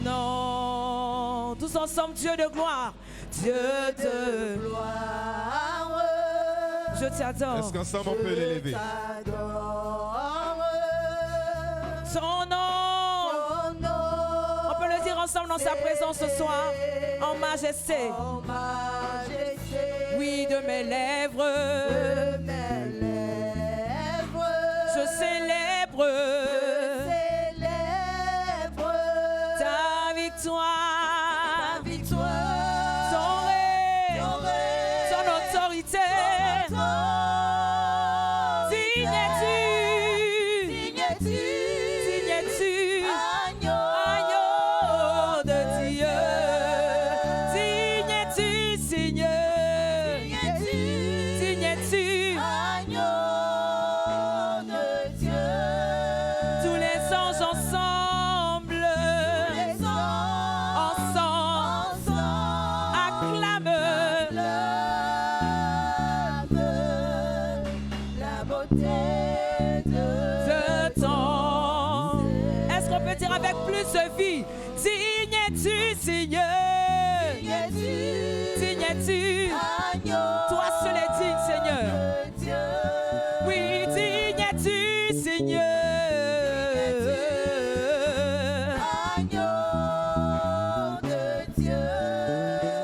nom. Tous ensemble, Dieu de gloire. Dieu de gloire. Je t'adore. Est-ce qu'ensemble on peut l'élever? Son nom. On peut le dire ensemble dans sa présence ce soir. En majesté. Oui, de mes lèvres. Je célèbre. Ta victoire. Ton règne. Ton autorité. Digne es-tu, agneau de Dieu. Digne es-tu, Seigneur. Digne es-tu, agneau de Dieu. tous les anges ensemble, acclament La beauté de ton. Est-ce qu'on peut dire avec plus de vie? Digne es-tu, Seigneur. Digne es-tu. Toi seul est digne, Seigneur. Oui, digne es-tu, Seigneur.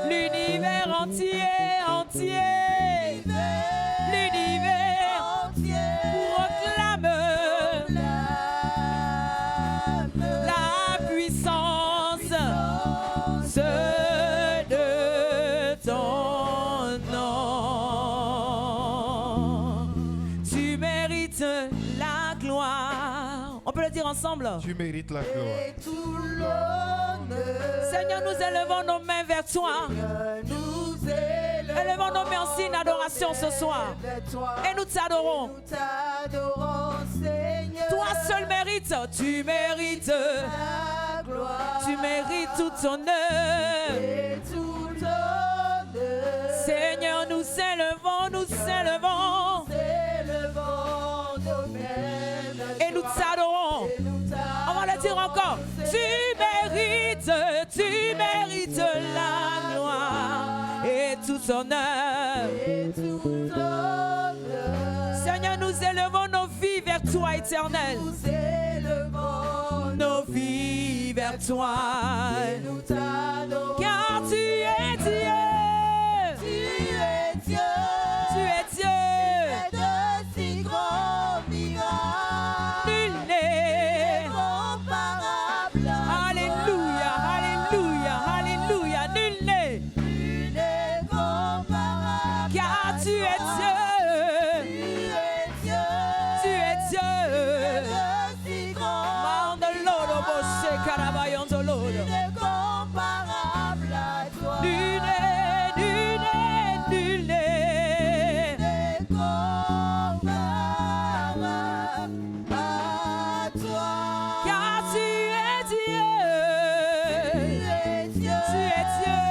L'univers entier, l'univers proclame la puissance de ton nom. Tu mérites la gloire. On peut le dire ensemble. Tu mérites la gloire. et tout l'honneur. Seigneur, nous élevons nos mains vers toi. Nous Élevons nos mains en signe d'adoration ce soir. Et nous t'adorons. Seigneur. Toi seul mérites. Tu mérites. La gloire Tu mérites tout honneur. et tout honneur. Seigneur, nous élevons, nous élevons. Élevons nos mains vers Et nous t'adorons. toi. Nous On va le dire encore. Tu mérites la gloire et tout honneur. et tout honneur. Seigneur, nous élevons nos vies vers toi, éternel. Nous élevons Nos vies vers toi. et nous t'adorons. Car tu es Dieu. Tu es Dieu. Tu es Dieu. Et de si grands miracles. Nul n'est. Comparable à Alléluia, alléluia, alléluia. Nul n'est. Nul n'est comparable. Car tu es Dieu. Tu es Dieu. Tu es Dieu. De si grands Mandaloro Boshe Karabayondoloro. Nul n'est comparable à toi. Nul n'est, nul n'est, nul n'est. N'est comparable à toi. Car tu es Dieu. Tu es Dieu. Tu es Dieu.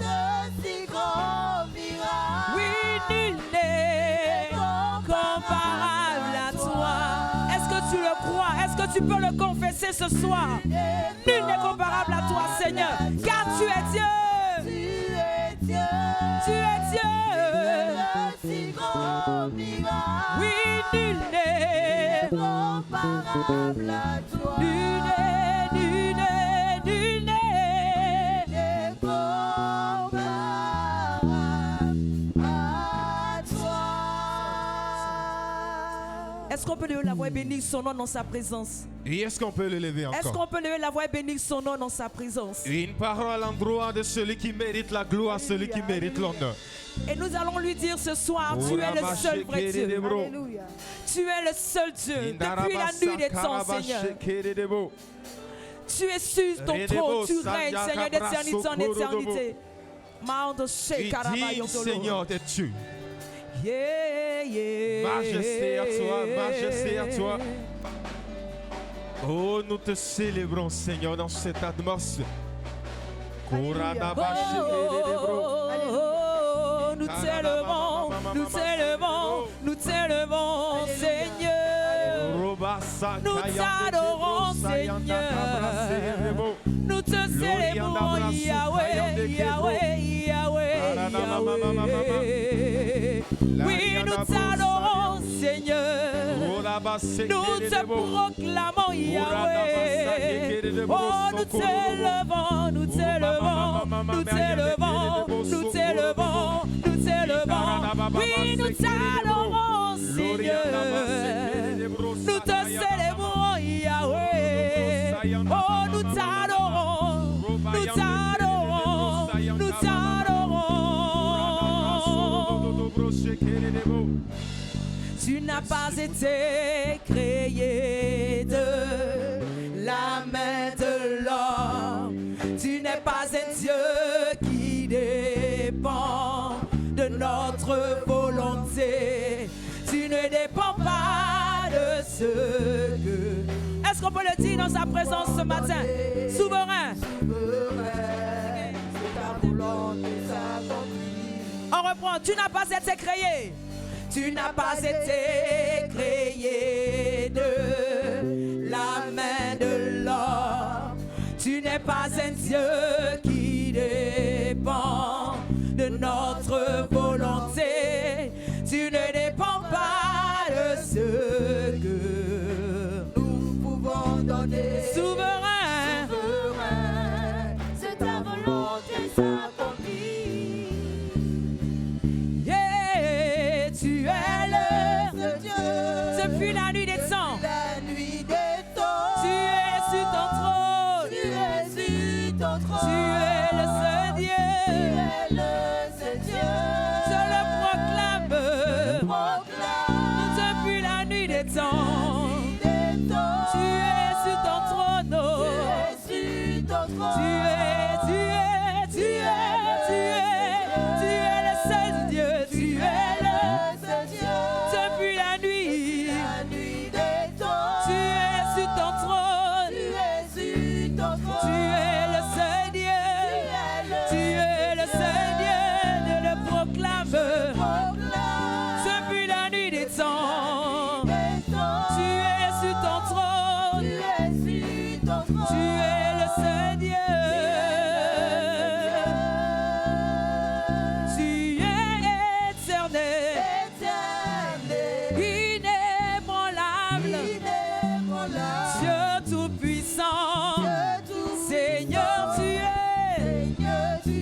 De si grands miracles. Oui, nul n'est comparable à toi. Est-ce que tu le crois? Est-ce que tu peux le confesser ce soir? Nul n'est comparable à toi, Seigneur. Car tu es Dieu. Tu es Dieu. Tu es Dieu. De si grands miracles. Oui, nul n'est. Comparable à toi. Nul n'est, nul n'est, nul n'est. N'est comparable à toi. Est-ce qu'on peut lever la voix et bénir son nom dans sa présence? Et est-ce qu'on peut le lever Est-ce encore? qu'on peut lever la voix et bénir son nom dans sa présence? Une parole à l'endroit de celui qui mérite la gloire, celui qui mérite l'honneur. Et nous allons lui dire ce soir, tu es le seul vrai Dieu. Alléluia. Tu es le seul Dieu. Depuis la nuit des temps, Seigneur. Tu es sur ton trône, tu règnes, Seigneur, d'éternité en éternité. Mando Digne Seigneur es-tu. Yeah, yeah. Majesté à toi, majesté à toi. Oh, nous te célébrons, Seigneur, dans cette atmosphère. Nous t'élevons, nous t'élevons, nous t'élevons, Seigneur. Nous t'adorons, Seigneur. Nous te célébrons, Yahweh, Yahweh, Yahweh, Yahweh. Oui, nous t'adorons, Seigneur. Nous te proclamons, Yahweh. Oh, nous t'élevons, nous t'élevons, nous t'élevons, nous t'élevons, nous t'élevons. Oui, nous t'adorons, Seigneur. Nous te célébrons, Yahweh. Oh, nous t'adorons, nous t'adorons, nous t'adorons. Tu n'as pas été créé de la main de l'homme. Tu n'es pas un Dieu qui dépend de notre volonté. Tu ne dépends pas de ce que... Est-ce qu'on peut le dire dans sa présence ce matin? Souverain. On reprend. Tu n'as pas été créé. Tu n'as pas été créé de la main de l'homme. Tu n'es pas un Dieu qui dépend de notre volonté. Tu ne dépends pas de ce que nous pouvons donner. Souverain, Souverain, c'est ta volonté s'accomplit. Yeah, tu es le Dieu, depuis la nuit des temps. la nuit des temps. Tu es sur ton trône. Tu es sur ton trône. Tu es le seul Tu Dieu. es le seul Dieu. Je le proclame. Proclame Depuis la nuit des temps. des temps. Tu es sur ton trône. Oh. Tu es sur ton trône. Tu es le seul Dieu. Tu es le seul Dieu. depuis la nuit. La nuit des temps. Tu es sur ton trône. Tu es sur ton trône. Tu es le seul Dieu. Tu es le seul Dieu. Je le proclame. Proclame Depuis la nuit des temps. des temps. Tu es sur ton trône. Tu es sur ton trône. Tu es le seul Dieu. Tu es éternel, Éternel, inébranlable, inébranlable, Dieu tout-puissant. Dieu tout Seigneur, tu es Seigneur, tu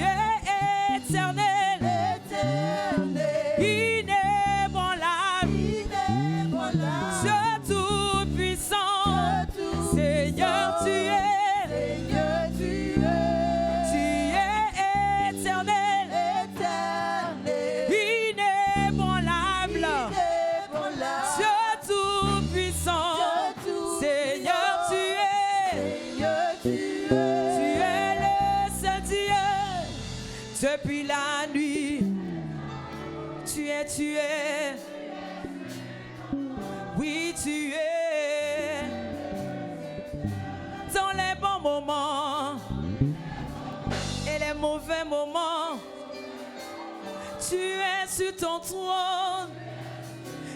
es éternel, éternel, inébranlable, inébranlable, Dieu tout-puissant. Dieu tout Seigneur, tu es Seigneur, tu éternel, éternel, inébranlable, inébranlable, Dieu tout-puissant. Dieu tout Seigneur, tu es Seigneur, tu es le seul Dieu. Depuis la nuit, tu es, oui, tu es. Dans les bons moments et les mauvais moments, tu es sur ton trône.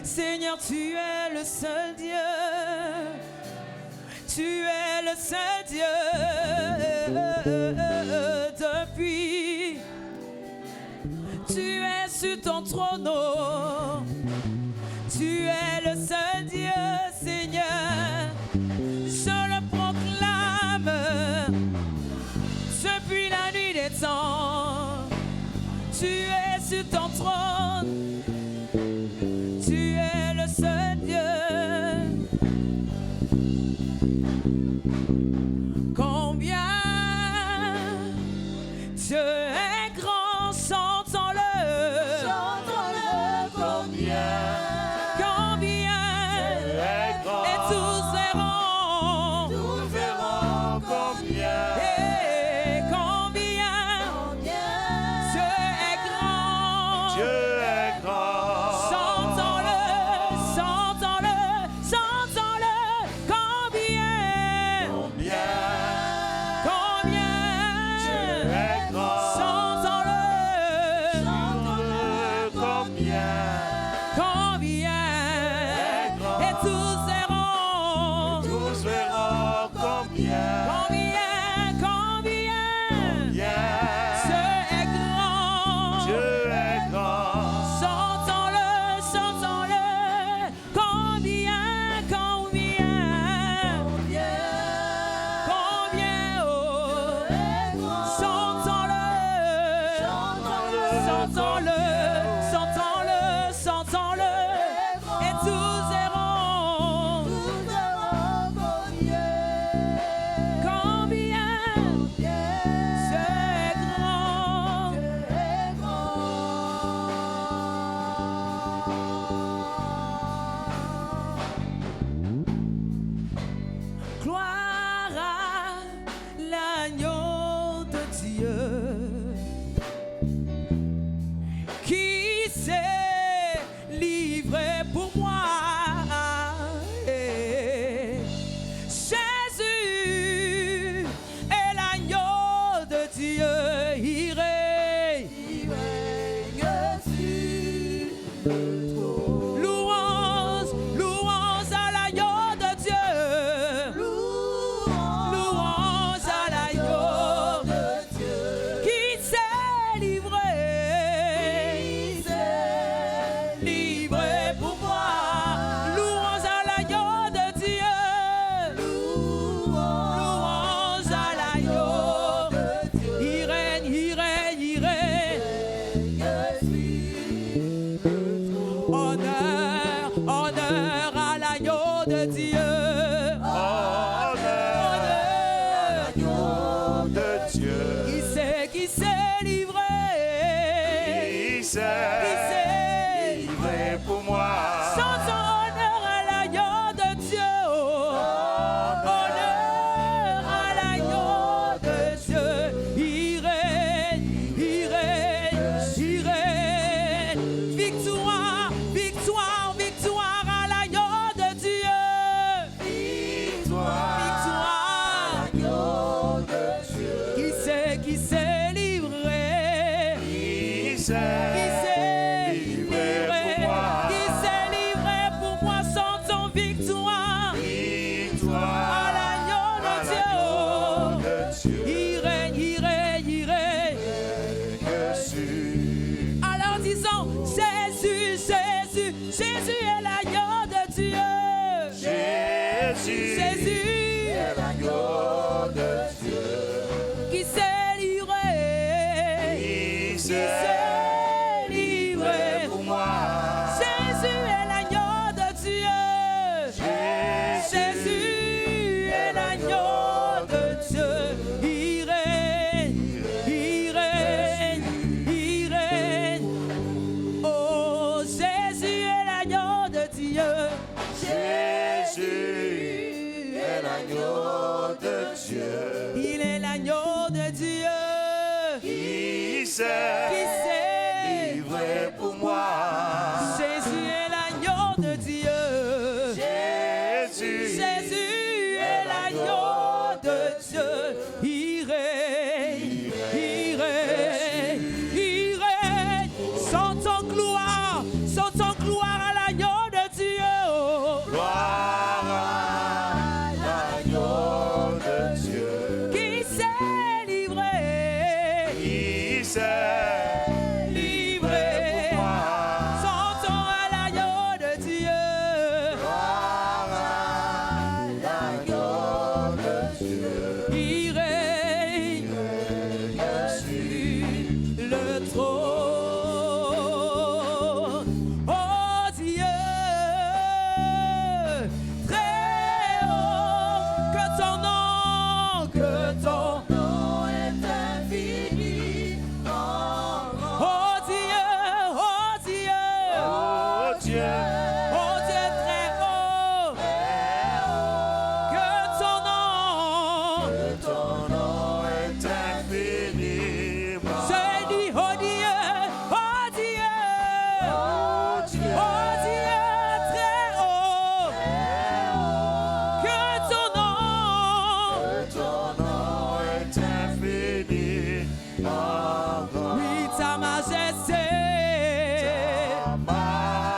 Seigneur, tu es le seul Dieu. Tu es le seul Dieu. Depuis, tu es sur ton trône. Oh. Tu es le seul Dieu, Seigneur. Je le proclame depuis la nuit des temps. Tu es sur ton trône. Tu es le seul Dieu. Combien Dieu est grand, chantons-le. chantons-le combien. Et tous verront. Nous verrons combien. Et combien Dieu est grand. Chantons-le, chantons-le, chantons-le. Combien Chantons-le. Combien Et tous verront.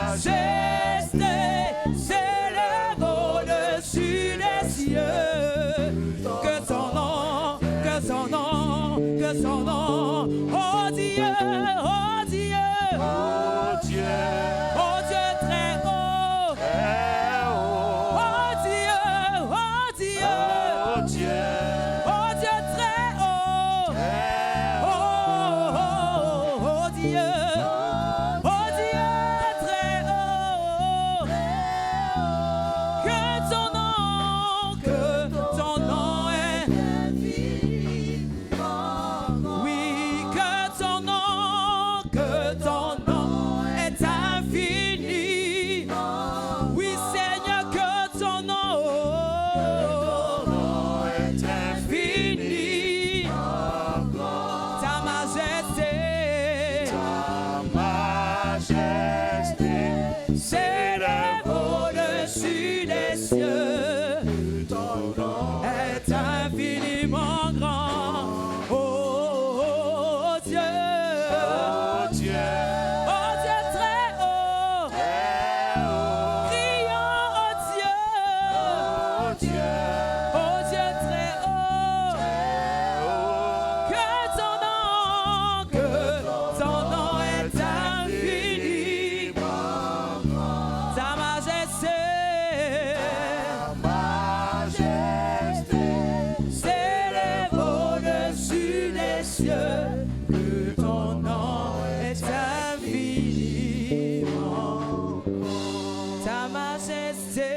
Majesté s'élève au-dessus des cieux. que son nom, oh Dieu, oh Dieu, Oh Dieu, oh Dieu très haut, très haut. oh Dieu, oh Dieu, Oh Dieu, oh Dieu très haut, très oh, haut. oh, oh, oh Dieu, oh Dieu très haut, que ton nom est, oui, que ton nom est infini, oui Seigneur, que ton nom est infini, ta majesté, majesté, s'élève au-dessus des cieux, ton nom est infiniment grand, oh, oh, oh, Dieu, oh Dieu, oh Dieu très haut, très haut. criant oh Dieu, Oh Dieu, oh Dieu très haut, très haut. que ton nom est infini, ta majesté, Majesté, s'élève au-dessus des cieux, que ton nom est infiniment, ta majesté,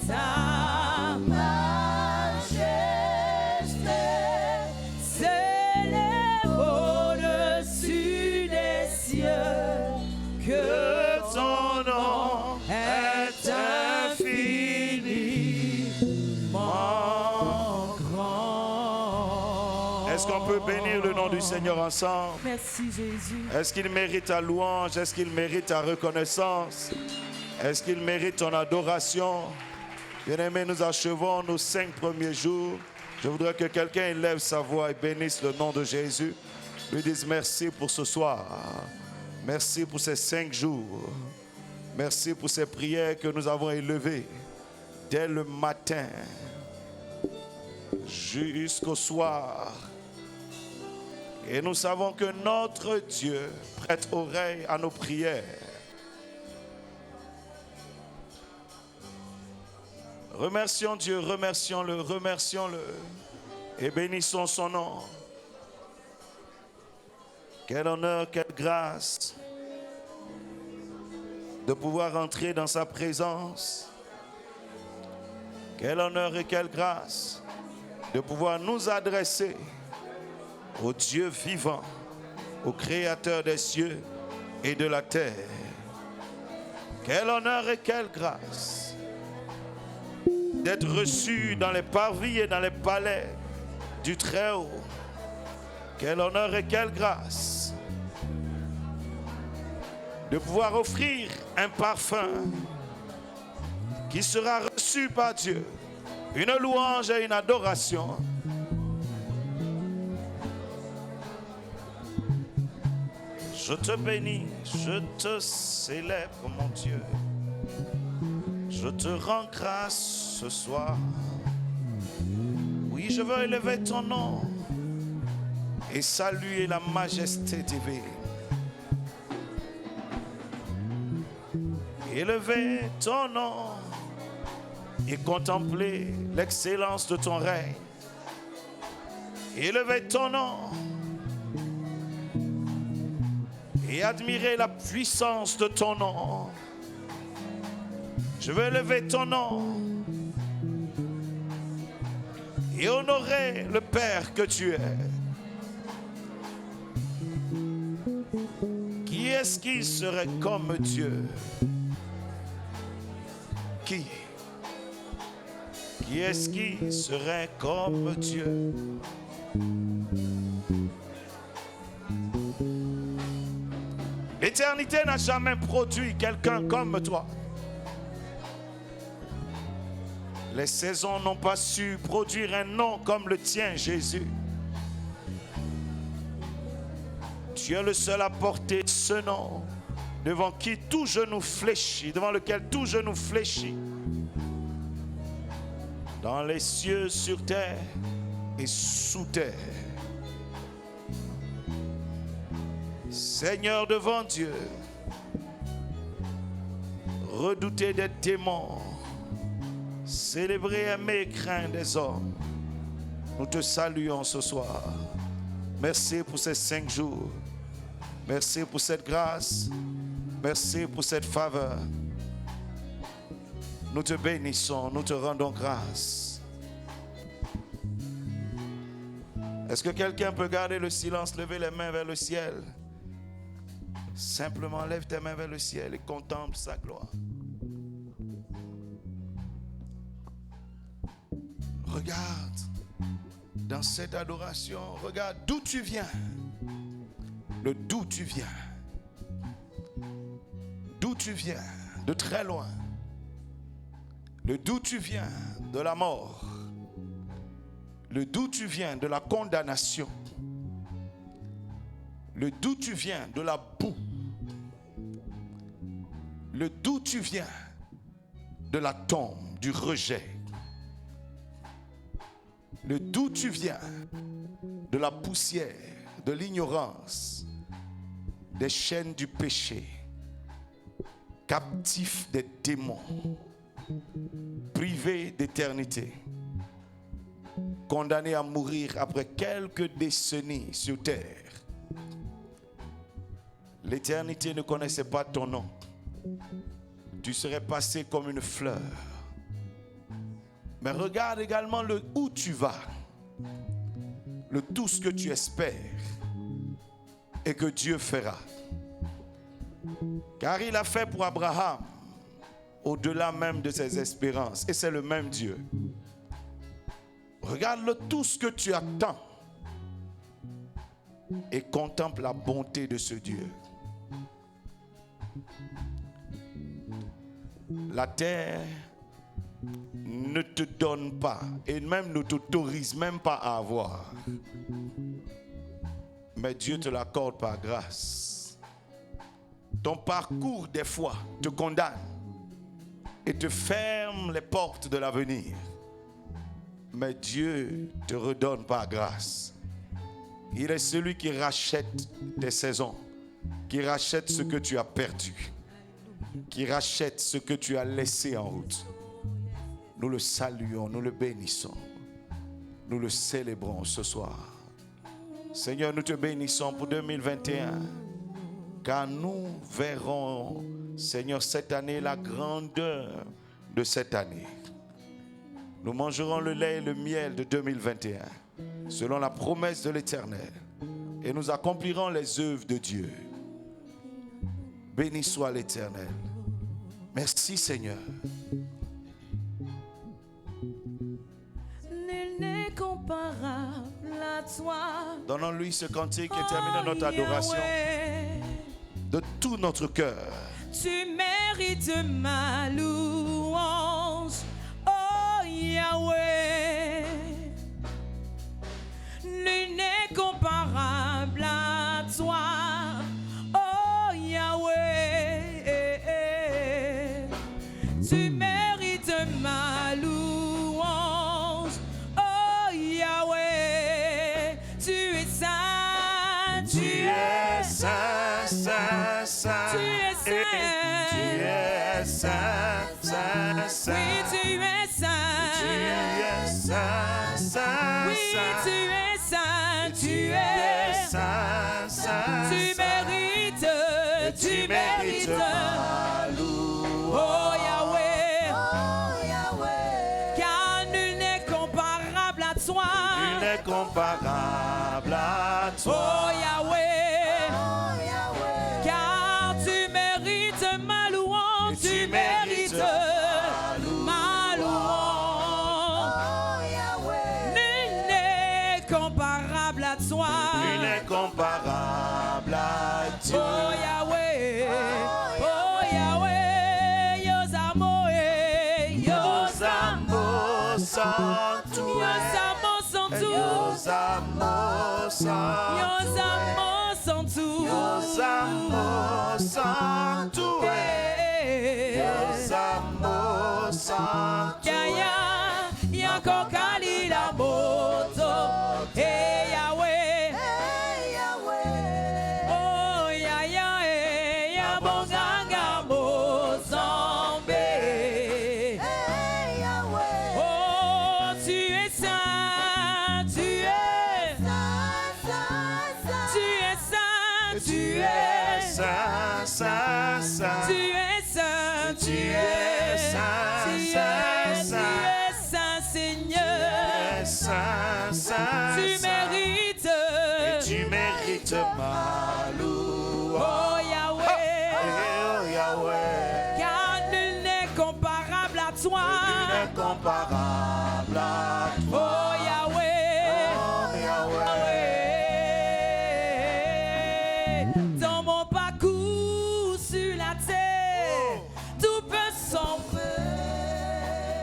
ta majesté, s'élève au-dessus des cieux, que ton nom est infiniment grand. Est-ce qu'on peut bénir le nom du Seigneur ensemble? Merci Jésus. Est-ce qu'il mérite ta louange? Est-ce qu'il mérite ta reconnaissance? Est-ce qu'il mérite ton adoration? Bien-aimés, nous achevons nos 5 premiers jours. Je voudrais que quelqu'un élève sa voix et bénisse le nom de Jésus. Lui dise merci pour ce soir. Merci pour ces 5 jours. Merci pour ces prières que nous avons élevées dès le matin jusqu'au soir. Et nous savons que notre Dieu prête oreille à nos prières. Remercions Dieu, remercions-le, remercions-le et bénissons son nom. Quel honneur, quelle grâce de pouvoir entrer dans sa présence. Quel honneur et quelle grâce de pouvoir nous adresser au Dieu vivant, au Créateur des cieux et de la terre. Quel honneur et quelle grâce d'être reçus dans les parvis et dans les palais du Très-Haut. Quel honneur et quelle grâce de pouvoir offrir un parfum qui sera reçu par Dieu, une louange et une adoration. Je te bénis, je te célèbre, mon Dieu. Je te rends grâce ce soir. Oui, je veux élever ton nom et saluer la majesté divine. Élever ton nom et contempler l'excellence de ton règne. Élever ton nom et admirer la puissance de ton nom. Je veux élever ton nom et honorer le Père que tu es. Qui est-ce qui serait comme Dieu? Qui est-ce qui serait comme Dieu? L'éternité n'a jamais produit quelqu'un comme toi. Les saisons n'ont pas su produire un nom comme le tien, Jésus. Tu es le seul à porter ce nom devant qui tout genou fléchit, devant lequel tout genou fléchit. Dans les cieux, sur terre et sous terre. Seigneur devant Dieu, redouté des démons, célébré, aimé, craint des hommes, nous te saluons ce soir. Merci pour ces 5 jours. Merci pour cette grâce. Merci pour cette faveur. Nous te bénissons, nous te rendons grâce. Est-ce que quelqu'un peut garder le silence, lever les mains vers le ciel? Simplement lève tes mains vers le ciel et contemple sa gloire. Regarde dans cette adoration, regarde d'où tu viens. Le d'où tu viens. D'où tu viens, de très loin. Le d'où tu viens de la mort. Le d'où tu viens de la condamnation. Le d'où tu viens de la boue. Le d'où tu viens de la tombe, du rejet. Le d'où tu viens de la poussière, de l'ignorance, des chaînes du péché, captif des démons, privé d'éternité, condamné à mourir après quelques décennies sur terre. L'éternité ne connaissait pas ton nom. Tu serais passé comme une fleur. Mais regarde également le où tu vas, le tout ce que tu espères et que Dieu fera. Car il a fait pour Abraham au-delà même de ses espérances, et c'est le même Dieu. Regarde le tout ce que tu attends et contemple la bonté de ce Dieu. La terre ne te donne pas et même ne t'autorise même pas à avoir. Mais Dieu te l'accorde par grâce. Ton parcours des fois te condamne et te ferme les portes de l'avenir. Mais Dieu te redonne par grâce. Il est celui qui rachète tes saisons, qui rachète ce que tu as perdu, qui rachète ce que tu as laissé en route. Nous le saluons, nous le bénissons, nous le célébrons ce soir. Seigneur, nous te bénissons pour 2021, car nous verrons, Seigneur, cette année, la grandeur de cette année. Nous mangerons le lait et le miel de 2021, selon la promesse de l'Éternel, et nous accomplirons les œuvres de Dieu. Béni soit l'Éternel. Merci Seigneur. Nul n'est comparable à toi. Donnons-lui ce cantique et terminons notre adoration de tout notre cœur. Tu mérites ma louange, oh Yahweh. Nul n'est comparable à toi, oh Yahweh. Tu mérites ma louange, oh Yahweh. Tu es saint, tu es saint, saint, saint. Tu es saint. Tu es saint, saint, saint. Oui, tu es saint. Tu es saint, saint, oui, saint. tu es saint. Tu es saint, saint. Tu mérites, tu mérites. ma louange. Oh Yahweh, car nul n'est comparable à toi. Nul n'est comparable à toi. Oh Yahweh, car tu mérites ma louange. Tu mérites ma louange. Nul n'est comparable à toi. Nul n'est comparable à Dieu. Oh Yahweh, oh Yahweh, Yosamo, Yosamo santu, Yosamo santu, Yosamo santu, Yosamo santu, Yosamo santu, Yosamo santu. Kaya yako kalila moto, hey Yahweh, oh comparable à toi. Oh Yahweh, Oh Yahweh. dans mon parcours sur la terre, tout peut sombrer.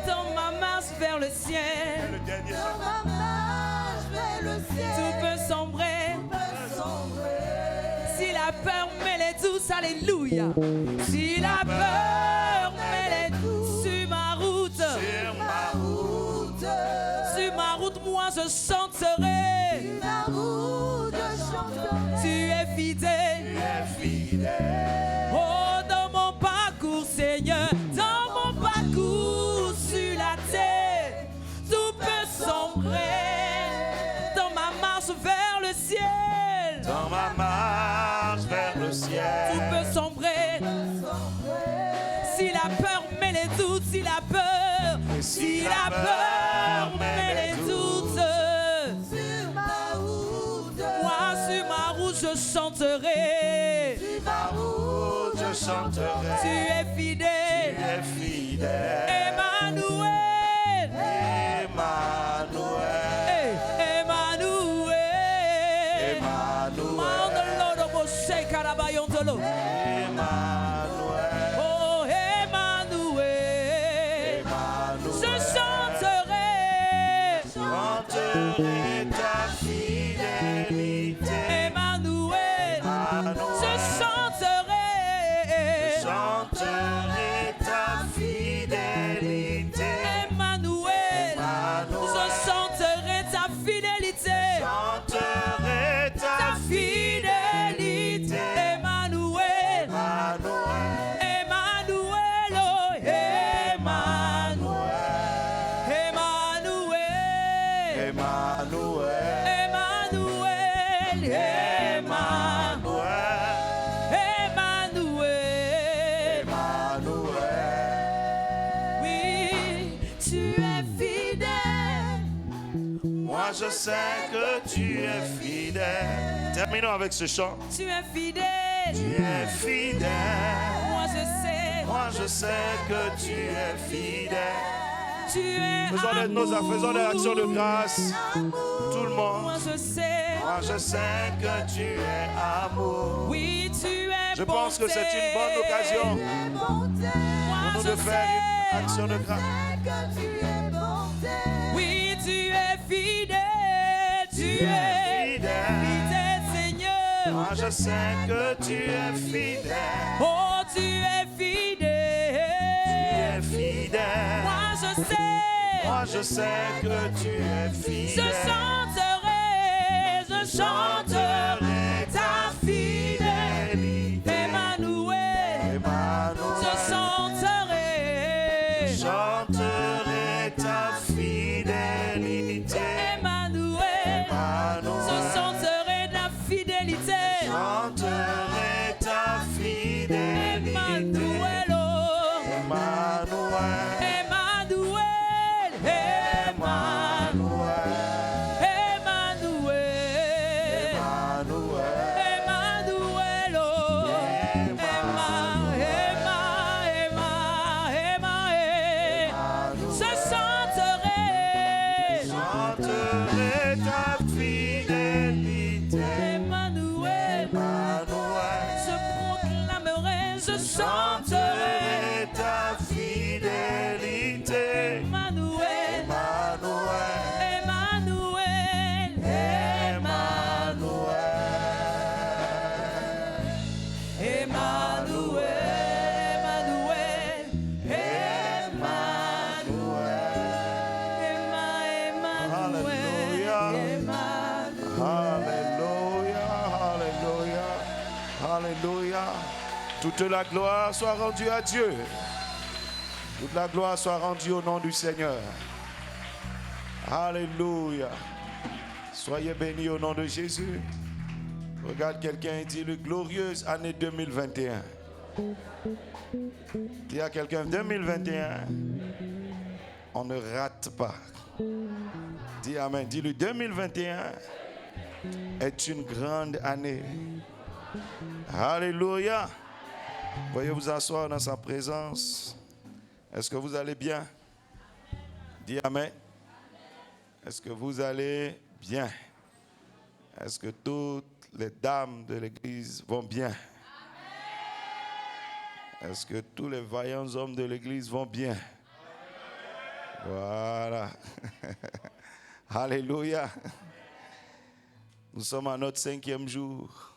Dans ma marche vers le ciel, Le dernier Dans ma marche vers le ciel, tout peut sombrer. peut sombrer. Si la peur mêle est douce, alléluia. Si la peur mêle est douce sur ma route, sur ma route. sur ma route, moi je chanterai. La route de chanterai. Tu es fidèle. Tu es fidèle. Oh, dans mon parcours, Seigneur, dans mon parcours sur la terre, tout peut sombrer. Dans ma marche vers le ciel, Dans ma marche vers le tout ciel. peut sombrer. Si la peur met les doutes, si la peur, si la peur met les doutes, Sur ma route, moi sur ma route je chanterai. Sur ma route, je chanterai. Tu es Tu fidèle, es fidèle. Emmanuel, Emmanuel. hey, Emmanuel. Emmanuel. Mandelo Moshe Karabayontolo. Emmanuel. Oh Emmanuel, je chanterai. Chanterai ta fidélité. Emmanuel, je chanterai. Chanterai ta fidélité. Emmanuel, je chanterai ta fidélité. Chanterai Ta ta fidélité. Emmanuel, Emmanuel. Emmanuel, oh Emmanuel, Emmanuel, Emmanuel. Emmanuel, Emmanuel, Emmanuel. oui, tu es fidèle. Moi je sais que tu es fidèle. Terminons avec ce chant. Tu es fidèle. Tu es fidèle. Moi je sais. Moi je sais que tu es fidèle. Tu es Faisons des actions de grâce. Tout le Moi monde. je sais. Moi je sais que tu es amour. Oui, tu es Je pense que c'est une bonne occasion Moi pour nous je de faire une sais. action de grâce. que tu es bonté. Oui, tu es fidèle. Tu es Fidèle. fidèle, Seigneur. Moi je sais que tu es fidèle. Oh, tu es Tu fidèle. es fidèle. Moi je sais. Moi je sais que tu es Je fidèle. chanterai ta fidélité. Emmanuel, je Emmanuel. chanterai. Chanterai ta fidélité. Emmanuel, je Emmanuel. chanterai la fidélité. Chanterai ta fidélité. Emmanuel, oh. Emmanuel. Emmanuel, Emmanuel, Emmanuel. Emmanuel, oh. Emma, je chanterai. Chanterai ta fidélité. Emmanuel, Emmanuel. je proclamerai, je chanterai. Chanterai ta fidélité. Emmanuel, Emmanuel. Emmanuel, Emmanuel, Alléluia, alléluia, alléluia. Toute la gloire soit rendue à Dieu. Toute la gloire soit rendue au nom du Seigneur. Alléluia. Soyez bénis au nom de Jésus. Regarde quelqu'un et dis-le, glorieuse année 2021. Dis à quelqu'un, 2021, on ne rate pas. Dis Amen. Dis-lui, 2021 est une grande année. Alléluia. Veuillez vous asseoir dans sa présence. Est-ce que vous allez bien? Dis Amen. Est-ce que vous allez bien? Est-ce que toutes les dames de l'église vont bien? Est-ce que tous les vaillants hommes de l'église vont bien? Voilà. Alléluia. Nous sommes à notre 5e jour.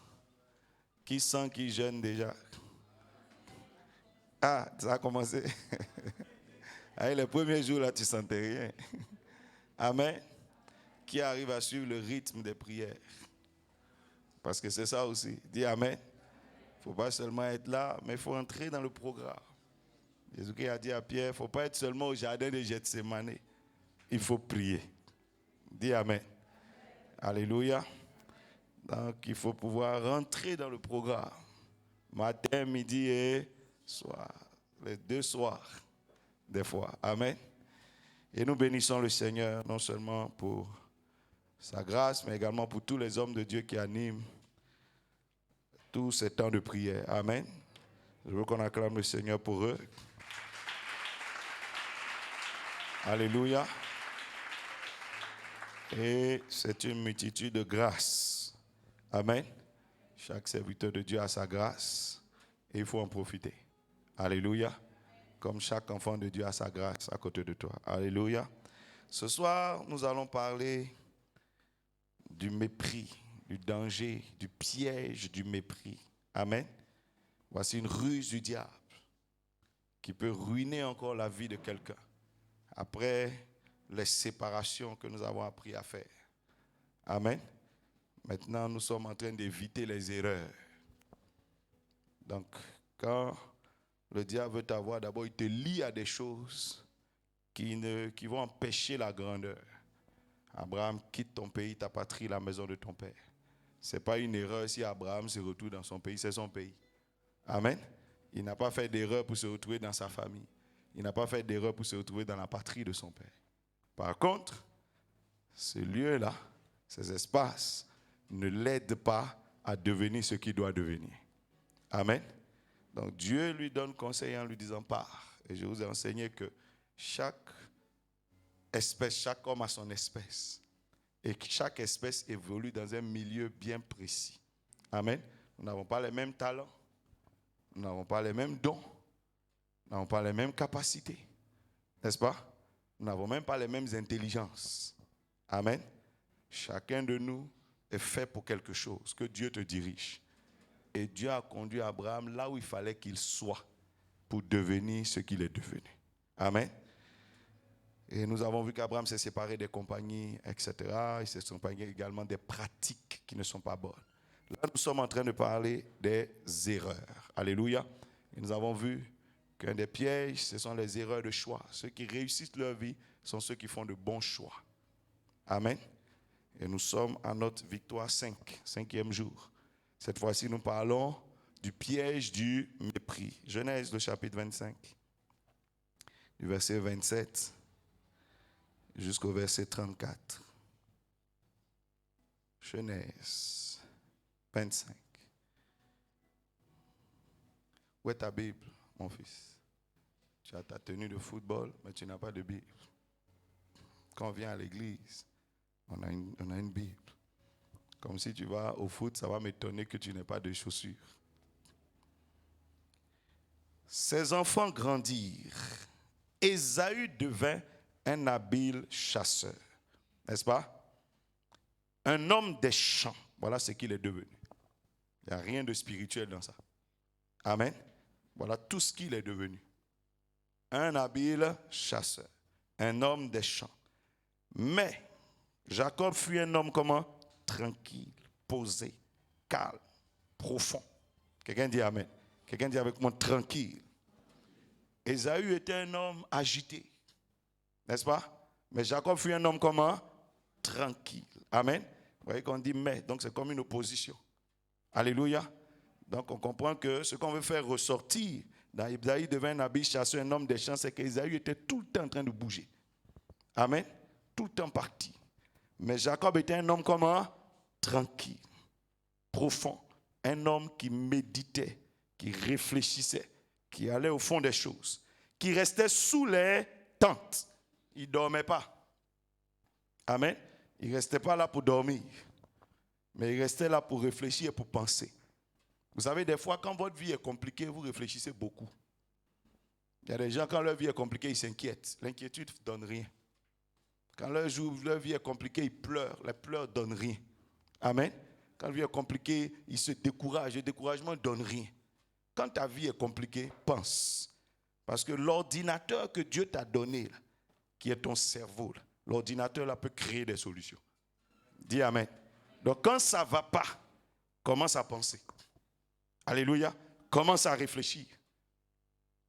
Qui sent qui jeûne déjà? Ah, ça a commencé. Allez, les premiers jours là, tu sentais rien. Amen. Qui arrive à suivre le rythme des prières? Parce que c'est ça aussi. Dis Amen. Il ne faut pas seulement être là, mais il faut entrer dans le programme. Jésus qui a dit à Pierre, il ne faut pas être seulement au jardin de Gethsémane. Il faut prier. Dis Amen. Alléluia. Donc, il faut pouvoir rentrer dans le programme. Matin, midi et soir. Les 2 soirs, des fois. Amen. Et nous bénissons le Seigneur, non seulement pour sa grâce, mais également pour tous les hommes de Dieu qui animent tous ces temps de prière. Amen. Je veux qu'on acclame le Seigneur pour eux. Alléluia. Et c'est une multitude de grâces. Amen. Chaque serviteur de Dieu a sa grâce et il faut en profiter. Alléluia. Comme chaque enfant de Dieu a sa grâce à côté de toi. Alléluia. Ce soir, nous allons parler du mépris, du danger, du piège du mépris. Amen. Voici une ruse du diable qui peut ruiner encore la vie de quelqu'un après les séparations que nous avons appris à faire. Amen. Maintenant, nous sommes en train d'éviter les erreurs. Donc, quand le diable veut t'avoir, d'abord, il te lie à des choses qui vont empêcher la grandeur. Abraham, quitte ton pays, ta patrie, la maison de ton père. Ce n'est pas une erreur si Abraham se retrouve dans son pays, c'est son pays. Amen. Il n'a pas fait d'erreur pour se retrouver dans sa famille. Il n'a pas fait d'erreur pour se retrouver dans la patrie de son père. Par contre, ce lieu-là, ces espaces, ne l'aident pas à devenir ce qu'il doit devenir. Amen. Donc Dieu lui donne conseil en lui disant pars. Et je vous ai enseigné que chaque espèce, chaque homme a son espèce. Et que chaque espèce évolue dans un milieu bien précis. Amen. Nous n'avons pas les mêmes talents. Nous n'avons pas les mêmes dons. Nous n'avons pas les mêmes capacités. N'est-ce pas? Nous n'avons même pas les mêmes intelligences. Amen. Chacun de nous est fait pour quelque chose, que Dieu te dirige. Et Dieu a conduit Abraham là où il fallait qu'il soit pour devenir ce qu'il est devenu. Amen. Et nous avons vu qu'Abraham s'est séparé des compagnies, etc. Il s'est séparé également des pratiques qui ne sont pas bonnes. Là, nous sommes en train de parler des erreurs. Alléluia. Et nous avons vu qu'un des pièges, ce sont les erreurs de choix. Ceux qui réussissent leur vie sont ceux qui font de bons choix. Amen. Et nous sommes à notre victoire 5e jour. Cette fois-ci, nous parlons du piège du mépris. Genèse, le chapitre 25, du verset 27 jusqu'au verset 34. Genèse 25. Où est ta Bible, mon fils? Tu as ta tenue de football, mais tu n'as pas de Bible. Quand on vient à l'église, on a une Bible. Comme si tu vas au foot, ça va m'étonner que tu n'aies pas de chaussures. Ses enfants grandirent. Ésaü devint un habile chasseur. N'est-ce pas? Un homme des champs. Voilà ce qu'il est devenu. Il n'y a rien de spirituel dans ça. Amen. Voilà tout ce qu'il est devenu. Un habile chasseur. Un homme des champs. Mais Jacob fut un homme comment? Tranquille, posé, calme, profond. Quelqu'un dit amen. Quelqu'un dit avec moi tranquille. Ésaü était un homme agité. N'est-ce pas? Mais Jacob fut un homme comment? Tranquille. Amen. Vous voyez qu'on dit mais, donc c'est comme une opposition. Alléluia. Donc on comprend que ce qu'on veut faire ressortir dans Ésaü devint un habile chasseur, un homme des champs, c'est qu'Ésaü était tout le temps en train de bouger. Amen. Tout le temps parti. Mais Jacob était un homme comment? Tranquille, profond. Un homme qui méditait, qui réfléchissait, qui allait au fond des choses, qui restait sous les tentes. Il ne dormait pas. Amen. Il ne restait pas là pour dormir. Mais il restait là pour réfléchir et pour penser. Vous savez, des fois, quand votre vie est compliquée, vous réfléchissez beaucoup. Il y a des gens, quand leur vie est compliquée, ils s'inquiètent. L'inquiétude ne donne rien. Quand leur vie est compliquée, ils pleurent. Les pleurs ne donnent rien. Amen. Quand la vie est compliquée, ils se découragent. Le découragement ne donne rien. Quand ta vie est compliquée, pense. Parce que l'ordinateur que Dieu t'a donné, là, qui est ton cerveau, là, l'ordinateur là, peut créer des solutions. Dis Amen. Donc quand ça ne va pas, commence à penser. Alléluia. Commence à réfléchir.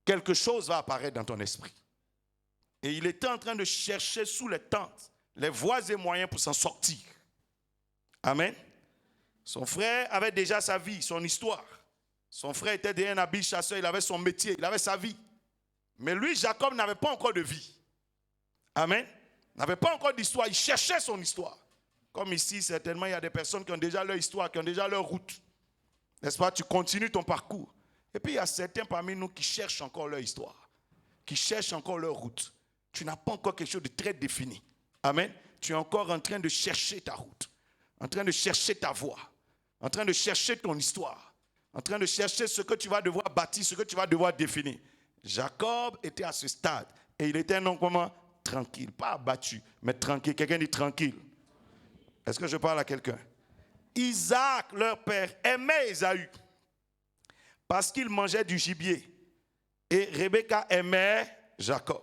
Quelque chose va apparaître dans ton esprit. Et il était en train de chercher sous les tentes les voies et moyens pour s'en sortir. Amen. Son frère avait déjà sa vie, son histoire. Son frère était déjà un habile chasseur, il avait son métier, il avait sa vie. Mais lui, Jacob, n'avait pas encore de vie. Amen. Il n'avait pas encore d'histoire, il cherchait son histoire. Comme ici, certainement, il y a des personnes qui ont déjà leur histoire, qui ont déjà leur route. N'est-ce pas? Tu continues ton parcours. Et puis, il y a certains parmi nous qui cherchent encore leur histoire, qui cherchent encore leur route. Tu n'as pas encore quelque chose de très défini. Amen. Tu es encore en train de chercher ta route, en train de chercher ta voie, en train de chercher ton histoire, en train de chercher ce que tu vas devoir bâtir, ce que tu vas devoir définir. Jacob était à ce stade et il était un homme comment? Tranquille, pas abattu, mais tranquille. Quelqu'un dit tranquille. Est-ce que je parle à quelqu'un? Isaac, leur père, aimait Ésaü parce qu'il mangeait du gibier. Et Rebecca aimait Jacob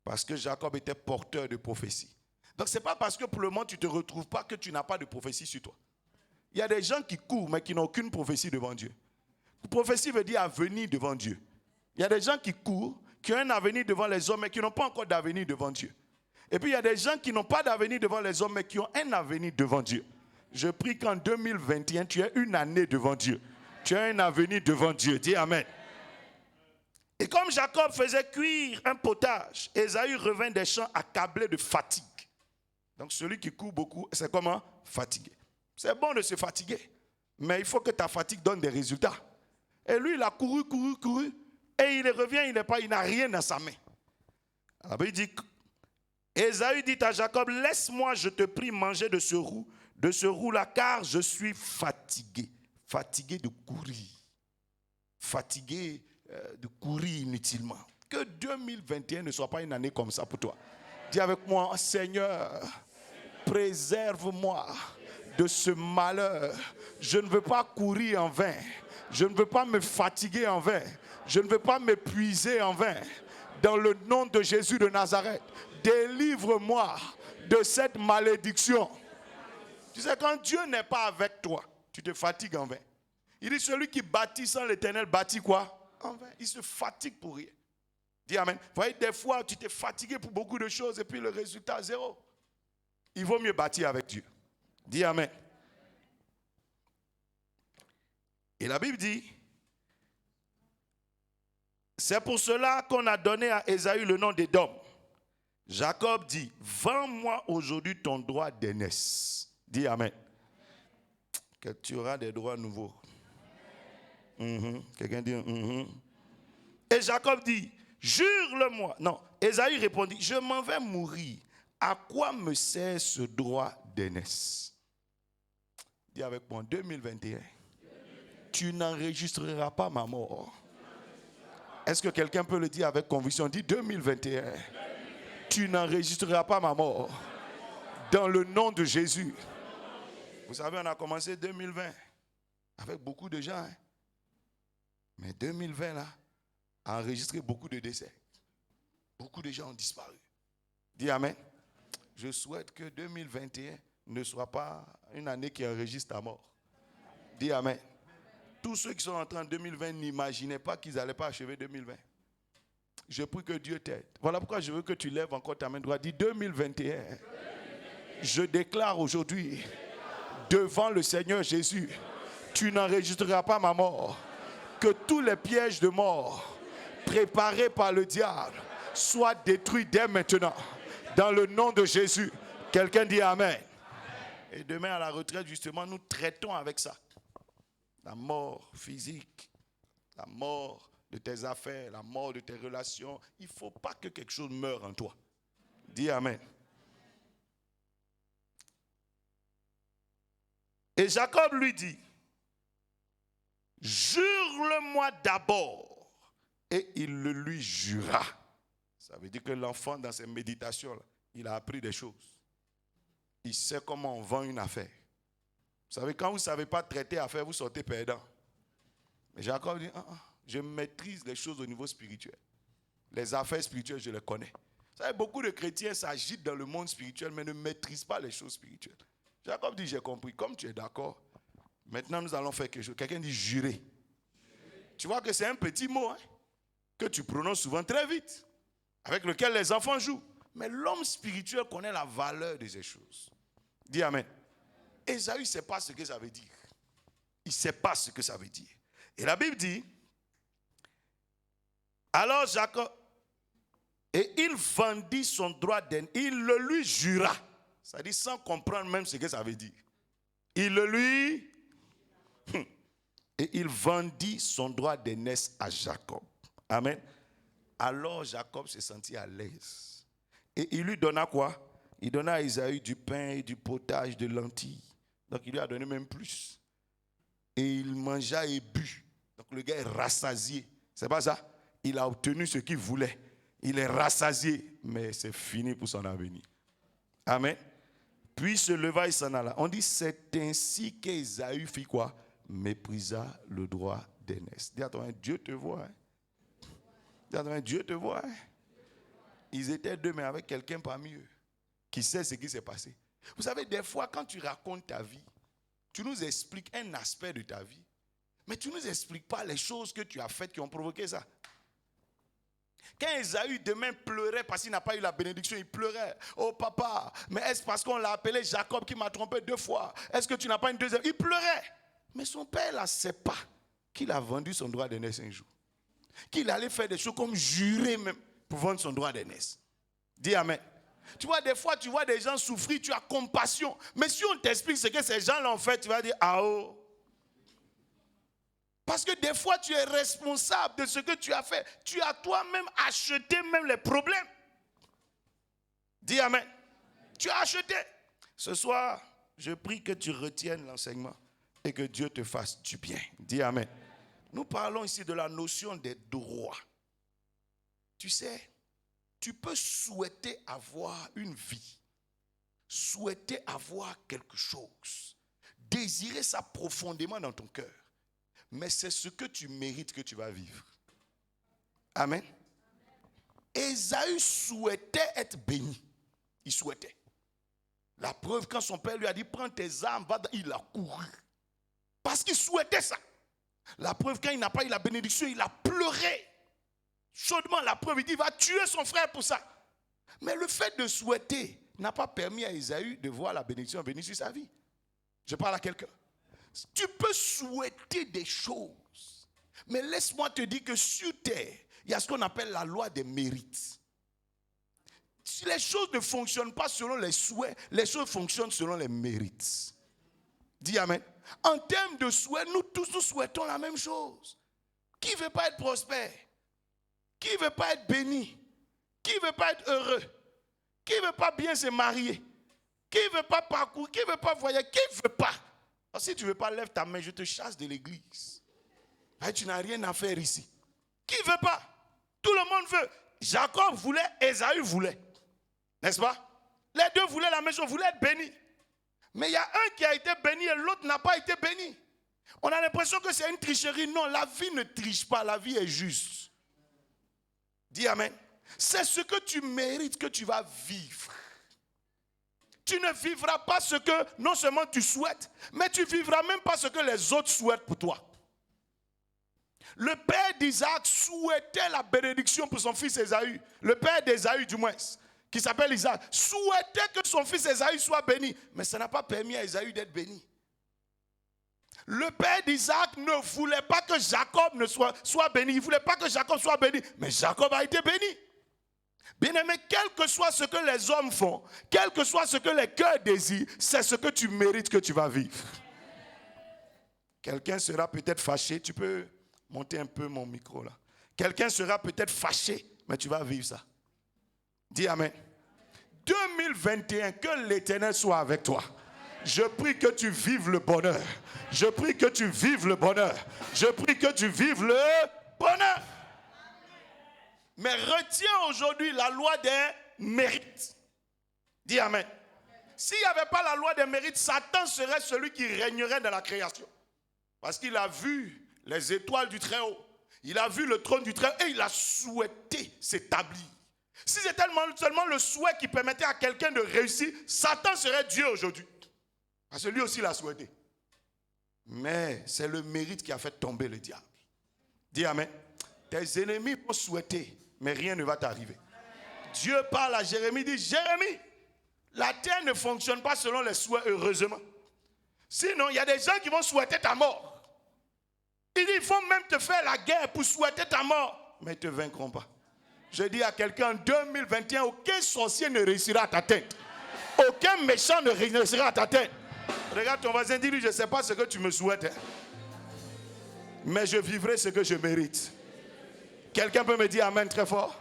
parce que Jacob était porteur de prophétie. Donc ce n'est pas parce que pour le moment tu ne te retrouves pas que tu n'as pas de prophétie sur toi. Il y a des gens qui courent mais qui n'ont aucune prophétie devant Dieu. Prophétie veut dire avenir devant Dieu. Il y a des gens qui courent, qui ont un avenir devant les hommes mais qui n'ont pas encore d'avenir devant Dieu. Et puis il y a des gens qui n'ont pas d'avenir devant les hommes mais qui ont un avenir devant Dieu. Je prie qu'en 2021, tu aies une année devant Dieu. Tu as un avenir devant Dieu. Dis Amen. Et comme Jacob faisait cuire un potage, Ésaü revint des champs accablé de fatigue. Donc celui qui court beaucoup, c'est comment? Fatigué. C'est bon de se fatiguer, mais il faut que ta fatigue donne des résultats. Et lui, il a couru, et il revient, il n'a rien dans sa main. Alors il dit, Ésaü dit à Jacob, laisse-moi, je te prie, manger de ce roux-là, car je suis fatigué. Fatigué de courir. Fatigué de courir inutilement. Que 2021 ne soit pas une année comme ça pour toi. Dis avec moi, Seigneur, préserve-moi de ce malheur. Je ne veux pas courir en vain. Je ne veux pas me fatiguer en vain. Je ne veux pas m'épuiser en vain. Dans le nom de Jésus de Nazareth, délivre-moi de cette malédiction. Tu sais, quand Dieu n'est pas avec toi, tu te fatigues en vain. Il dit, celui qui bâtit sans l'Éternel bâtit quoi? En vain. Il se fatigue pour rien. Dis Amen. Vous voyez, des fois, tu t'es fatigué pour beaucoup de choses et puis le résultat, zéro. Il vaut mieux bâtir avec Dieu. Dis Amen. Et la Bible dit, c'est pour cela qu'on a donné à Ésaü le nom d'Édom. Jacob dit, vends-moi aujourd'hui ton droit d'aînesse. Dis Amen. Que tu auras des droits nouveaux. Quelqu'un dit Et Jacob dit, jure-le-moi. Non, Ésaü répondit, je m'en vais mourir. À quoi me sert ce droit d'aînesse? Dis avec moi, 2021, tu n'enregistreras pas ma mort. Est-ce que quelqu'un peut le dire avec conviction? Dis 2021, tu n'enregistreras pas ma mort. Dans le nom de Jésus. Vous savez, on a commencé 2020 avec beaucoup de gens. Mais 2020, là, a enregistré beaucoup de décès. Beaucoup de gens ont disparu. Dis Amen. Je souhaite que 2021 ne soit pas une année qui enregistre ta mort. Dis Amen. Tous ceux qui sont entrés en 2020 n'imaginaient pas qu'ils n'allaient pas achever 2020. Je prie que Dieu t'aide. Voilà pourquoi je veux que tu lèves encore ta main droite. Dis 2021. Je déclare aujourd'hui devant le Seigneur Jésus, tu n'enregistreras pas ma mort. Que tous les pièges de mort préparés par le diable soient détruits dès maintenant. Dans le nom de Jésus. Quelqu'un dit Amen. Et demain à la retraite, justement, nous traitons avec ça. La mort physique, la mort de tes affaires, la mort de tes relations. Il ne faut pas que quelque chose meure en toi. Dis Amen. Et Jacob lui dit, jure-le-moi d'abord. Et il le lui jura. Ça veut dire que l'enfant, dans ses méditations, il a appris des choses. Il sait comment on vend une affaire. Vous savez, quand vous ne savez pas traiter affaire, vous sortez perdant. Mais Jacob dit, je maîtrise les choses au niveau spirituel. Les affaires spirituelles, je les connais. Vous savez, beaucoup de chrétiens s'agitent dans le monde spirituel, mais ne maîtrisent pas les choses spirituelles. Jacob dit, j'ai compris. Comme tu es d'accord, maintenant nous allons faire quelque chose. Quelqu'un dit jurer. Tu vois que c'est un petit mot que tu prononces souvent très vite, avec lequel les enfants jouent. Mais l'homme spirituel connaît la valeur de ces choses. Dis Amen. Ésaü ne sait pas ce que ça veut dire. Il ne sait pas ce que ça veut dire. Et la Bible dit, alors Jacob, et il vendit son droit d'aîné, il le lui jura. Ça dit sans comprendre même ce que ça veut dire. Il le lui, et il vendit son droit d'aînesse à Jacob. Amen. Alors Jacob se sentit à l'aise. Et il lui donna quoi? Il donna à Ésaü du pain et du potage de lentilles. Donc il lui a donné même plus. Et il mangea et but. Donc le gars est rassasié. C'est pas ça? Il a obtenu ce qu'il voulait. Il est rassasié. Mais c'est fini pour son avenir. Amen. Puis se leva et s'en alla. On dit c'est ainsi qu'Ésaü fit quoi? Méprisa le droit d'aînesse. Dis à toi, Dieu te voit. Dis à toi, Dieu te voit. Ils étaient deux, mais avec quelqu'un parmi eux qui sait ce qui s'est passé. Vous savez, des fois, quand tu racontes ta vie, tu nous expliques un aspect de ta vie, mais tu ne nous expliques pas les choses que tu as faites qui ont provoqué ça. Quand Ésaü demain pleurait parce qu'il n'a pas eu la bénédiction, il pleurait. Oh papa, mais est-ce parce qu'on l'a appelé Jacob qui m'a trompé 2 fois? Est-ce que tu n'as pas une deuxième? Il pleurait. Mais son père ne sait pas qu'il a vendu son droit d'aînesse un jour. Qu'il allait faire des choses comme jurer même pour vendre son droit d'aînesse. Dis Amen. Tu vois, des fois, tu vois des gens souffrir, tu as compassion. Mais si on t'explique ce que ces gens l'ont fait, tu vas dire, ah oh. Parce que des fois, tu es responsable de ce que tu as fait. Tu as toi-même acheté même les problèmes. Dis Amen. Tu as acheté. Ce soir, je prie que tu retiennes l'enseignement et que Dieu te fasse du bien. Dis Amen. Nous parlons ici de la notion des droits. Tu sais, tu peux souhaiter avoir une vie, souhaiter avoir quelque chose, désirer ça profondément dans ton cœur. Mais c'est ce que tu mérites que tu vas vivre. Amen. Ésaü souhaitait être béni. Il souhaitait. La preuve, quand son père lui a dit, prends tes armes, il a couru. Parce qu'il souhaitait ça. La preuve, quand il n'a pas eu la bénédiction, il a pleuré. Chaudement, la preuve, il dit, il va tuer son frère pour ça. Mais le fait de souhaiter n'a pas permis à Ésaü de voir la bénédiction venir sur sa vie. Je parle à quelqu'un. Tu peux souhaiter des choses, mais laisse-moi te dire que sur terre, il y a ce qu'on appelle la loi des mérites. Si les choses ne fonctionnent pas selon les souhaits, les choses fonctionnent selon les mérites. Dis Amen. En termes de souhaits, nous tous nous souhaitons la même chose. Qui ne veut pas être prospère? Qui ne veut pas être béni? Qui ne veut pas être heureux? Qui ne veut pas bien se marier? Qui ne veut pas parcourir? Qui ne veut pas voyager? Qui ne veut pas? Alors, si tu ne veux pas, lève ta main, je te chasse de l'église. Tu n'as rien à faire ici. Qui ne veut pas? Tout le monde veut. Jacob voulait, Ésaü voulait. N'est-ce pas? Les deux voulaient la même chose, voulaient être bénis. Mais il y a un qui a été béni et l'autre n'a pas été béni. On a l'impression que c'est une tricherie. Non, la vie ne triche pas, la vie est juste. Dis Amen. C'est ce que tu mérites que tu vas vivre. Tu ne vivras pas ce que non seulement tu souhaites, mais tu ne vivras même pas ce que les autres souhaitent pour toi. Le père d'Isaac souhaitait la bénédiction pour son fils Ésaü. Le père d'Ésaü du moins, qui s'appelle Isaac, souhaitait que son fils Ésaü soit béni. Mais ça n'a pas permis à Ésaü d'être béni. Le père d'Isaac ne voulait pas que Jacob ne soit béni. Il ne voulait pas que Jacob soit béni. Mais Jacob a été béni. Bien-aimé, quel que soit ce que les hommes font, quel que soit ce que les cœurs désirent, c'est ce que tu mérites que tu vas vivre. Quelqu'un sera peut-être fâché. Tu peux monter un peu mon micro là. Quelqu'un sera peut-être fâché, mais tu vas vivre ça. Dis Amen. 2021, que l'Éternel soit avec toi. Je prie que tu vives le bonheur. Je prie que tu vives le bonheur. Je prie que tu vives le bonheur. Mais retiens aujourd'hui la loi des mérites. Dis Amen. S'il n'y avait pas la loi des mérites, Satan serait celui qui régnerait dans la création. Parce qu'il a vu les étoiles du Très-Haut. Il a vu le trône du Très-Haut et il a souhaité s'établir. Si c'était seulement le souhait qui permettait à quelqu'un de réussir, Satan serait Dieu aujourd'hui. Parce que lui aussi l'a souhaité. Mais c'est le mérite qui a fait tomber le diable. Dis Amen. Tes ennemis vont souhaiter, mais rien ne va t'arriver. Dieu parle à Jérémie, dit Jérémie, la terre ne fonctionne pas selon les souhaits, heureusement. Sinon, il y a des gens qui vont souhaiter ta mort. Il dit, ils vont même te faire la guerre pour souhaiter ta mort, mais ils ne te vaincront pas. Je dis à quelqu'un, en 2021, aucun sorcier ne réussira à ta tête. Aucun méchant ne réussira à ta tête. Regarde ton voisin, dis-lui, je ne sais pas ce que tu me souhaites, hein, mais je vivrai ce que je mérite. Quelqu'un peut me dire amen très fort?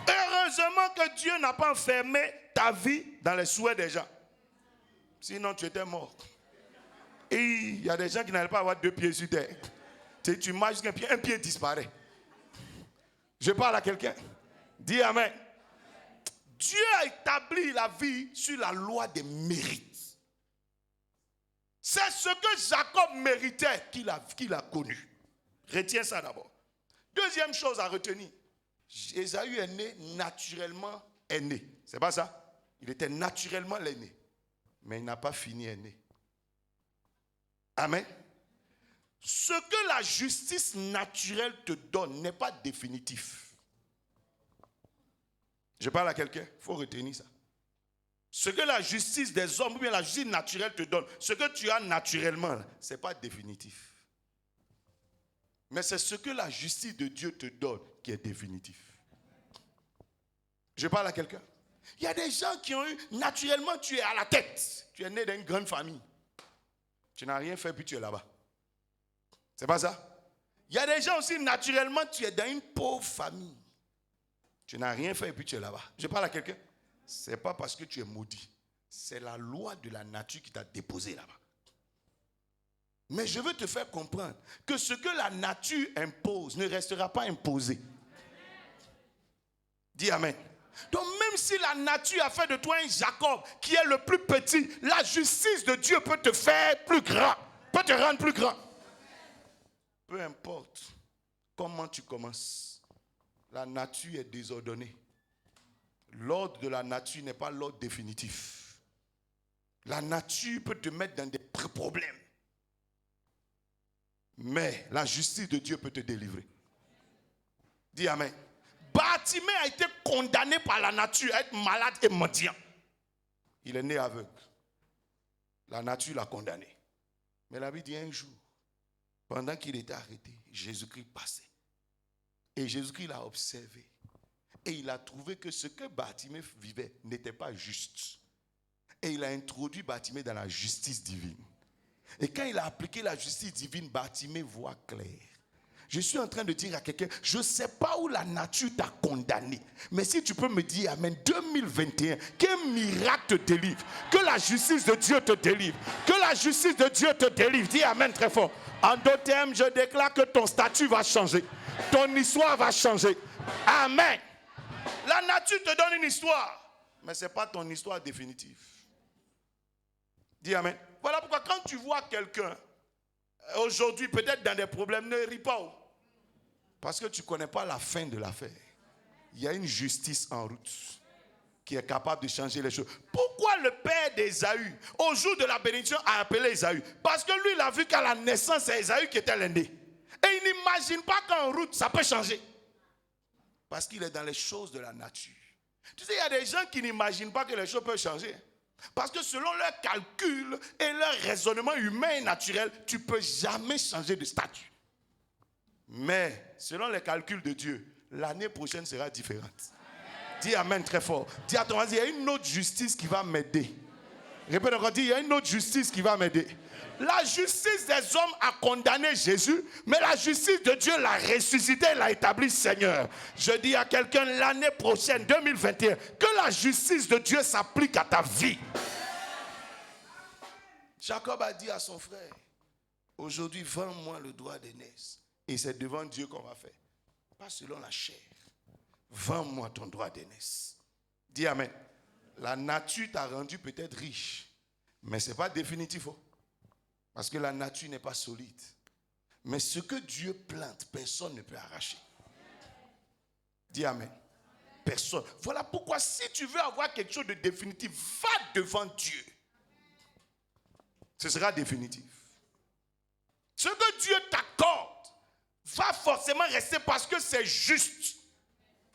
Heureusement que Dieu n'a pas enfermé ta vie dans les souhaits des gens. Sinon, tu étais mort. Et il y a des gens qui n'arrivent pas à avoir 2 pieds sur terre. Tu marches un pied disparaît. Je parle à quelqu'un. Dis amen. Dieu a établi la vie sur la loi des mérites. C'est ce que Jacob méritait qu'il a connu. Retiens ça d'abord. Deuxième chose à retenir. Ésaü est né naturellement aîné. C'est pas ça? Il était naturellement l'aîné. Mais il n'a pas fini aîné. Amen. Ce que la justice naturelle te donne n'est pas définitif. Je parle à quelqu'un, il faut retenir ça. Ce que la justice des hommes ou bien la justice naturelle te donne, ce que tu as naturellement, ce n'est pas définitif. Mais c'est ce que la justice de Dieu te donne qui est définitif. Je parle à quelqu'un. Il y a des gens qui ont eu, naturellement tu es à la tête. Tu es né dans une grande famille. Tu n'as rien fait puis tu es là-bas. C'est pas ça? Il y a des gens aussi, naturellement tu es dans une pauvre famille. Tu n'as rien fait et puis tu es là-bas. Je parle à quelqu'un. Ce n'est pas parce que tu es maudit. C'est la loi de la nature qui t'a déposé là-bas. Mais je veux te faire comprendre que ce que la nature impose ne restera pas imposé. Dis amen. Donc même si la nature a fait de toi un Jacob qui est le plus petit, la justice de Dieu peut te faire plus grand, peut te rendre plus grand. Peu importe comment tu commences, la nature est désordonnée. L'ordre de la nature n'est pas l'ordre définitif. La nature peut te mettre dans des problèmes. Mais la justice de Dieu peut te délivrer. Dis amen. Bartimée a été condamné par la nature à être malade et mendiant. Il est né aveugle. La nature l'a condamné. Mais la Bible dit un jour, pendant qu'il était arrêté, Jésus-Christ passait. Et Jésus-Christ l'a observé. Et il a trouvé que ce que Bartimée vivait n'était pas juste. Et il a introduit Bartimée dans la justice divine. Et quand il a appliqué la justice divine, Bartimée voit clair. Je suis en train de dire à quelqu'un, je ne sais pas où la nature t'a condamné. Mais si tu peux me dire, amen, 2021, qu'un miracle te délivre. Que la justice de Dieu te délivre. Que la justice de Dieu te délivre. Dis amen très fort. En d'autres termes, je déclare que ton statut va changer. Ton histoire va changer. Amen. La nature te donne une histoire. Mais ce n'est pas ton histoire définitive. Dis amen. Voilà pourquoi quand tu vois quelqu'un aujourd'hui peut-être dans des problèmes, ne ris pas. Parce que tu ne connais pas la fin de l'affaire. Il y a une justice en route qui est capable de changer les choses. Pourquoi le père d'Ésaü, au jour de la bénédiction, a appelé Ésaü? Parce que lui, il a vu qu'à la naissance, c'est Ésaü qui était l'aîné. Et il n'imagine pas qu'en route, ça peut changer. Parce qu'il est dans les choses de la nature. Tu sais, il y a des gens qui n'imaginent pas que les choses peuvent changer. Parce que selon leurs calculs et leur raisonnement humain et naturel, tu ne peux jamais changer de statut. Mais selon les calculs de Dieu, l'année prochaine sera différente. Dis amen très fort. Dis à ton voisin, il y a une autre justice qui va m'aider Répète encore, dis, il y a une autre justice qui va m'aider. La justice des hommes a condamné Jésus, mais la justice de Dieu l'a ressuscité, l'a établi Seigneur. Je dis à quelqu'un, l'année prochaine, 2021, que la justice de Dieu s'applique à ta vie. Jacob a dit à son frère, aujourd'hui, vends-moi le droit d'aînesse. Et c'est devant Dieu qu'on va faire. Pas selon la chair. Vends-moi ton droit d'aînesse. Dis amen. La nature t'a rendu peut-être riche, mais ce n'est pas définitif. Parce que la nature n'est pas solide. Mais ce que Dieu plante, personne ne peut arracher. Dis amen. Personne. Voilà pourquoi si tu veux avoir quelque chose de définitif, va devant Dieu. Ce sera définitif. Ce que Dieu t'accorde va forcément rester parce que c'est juste.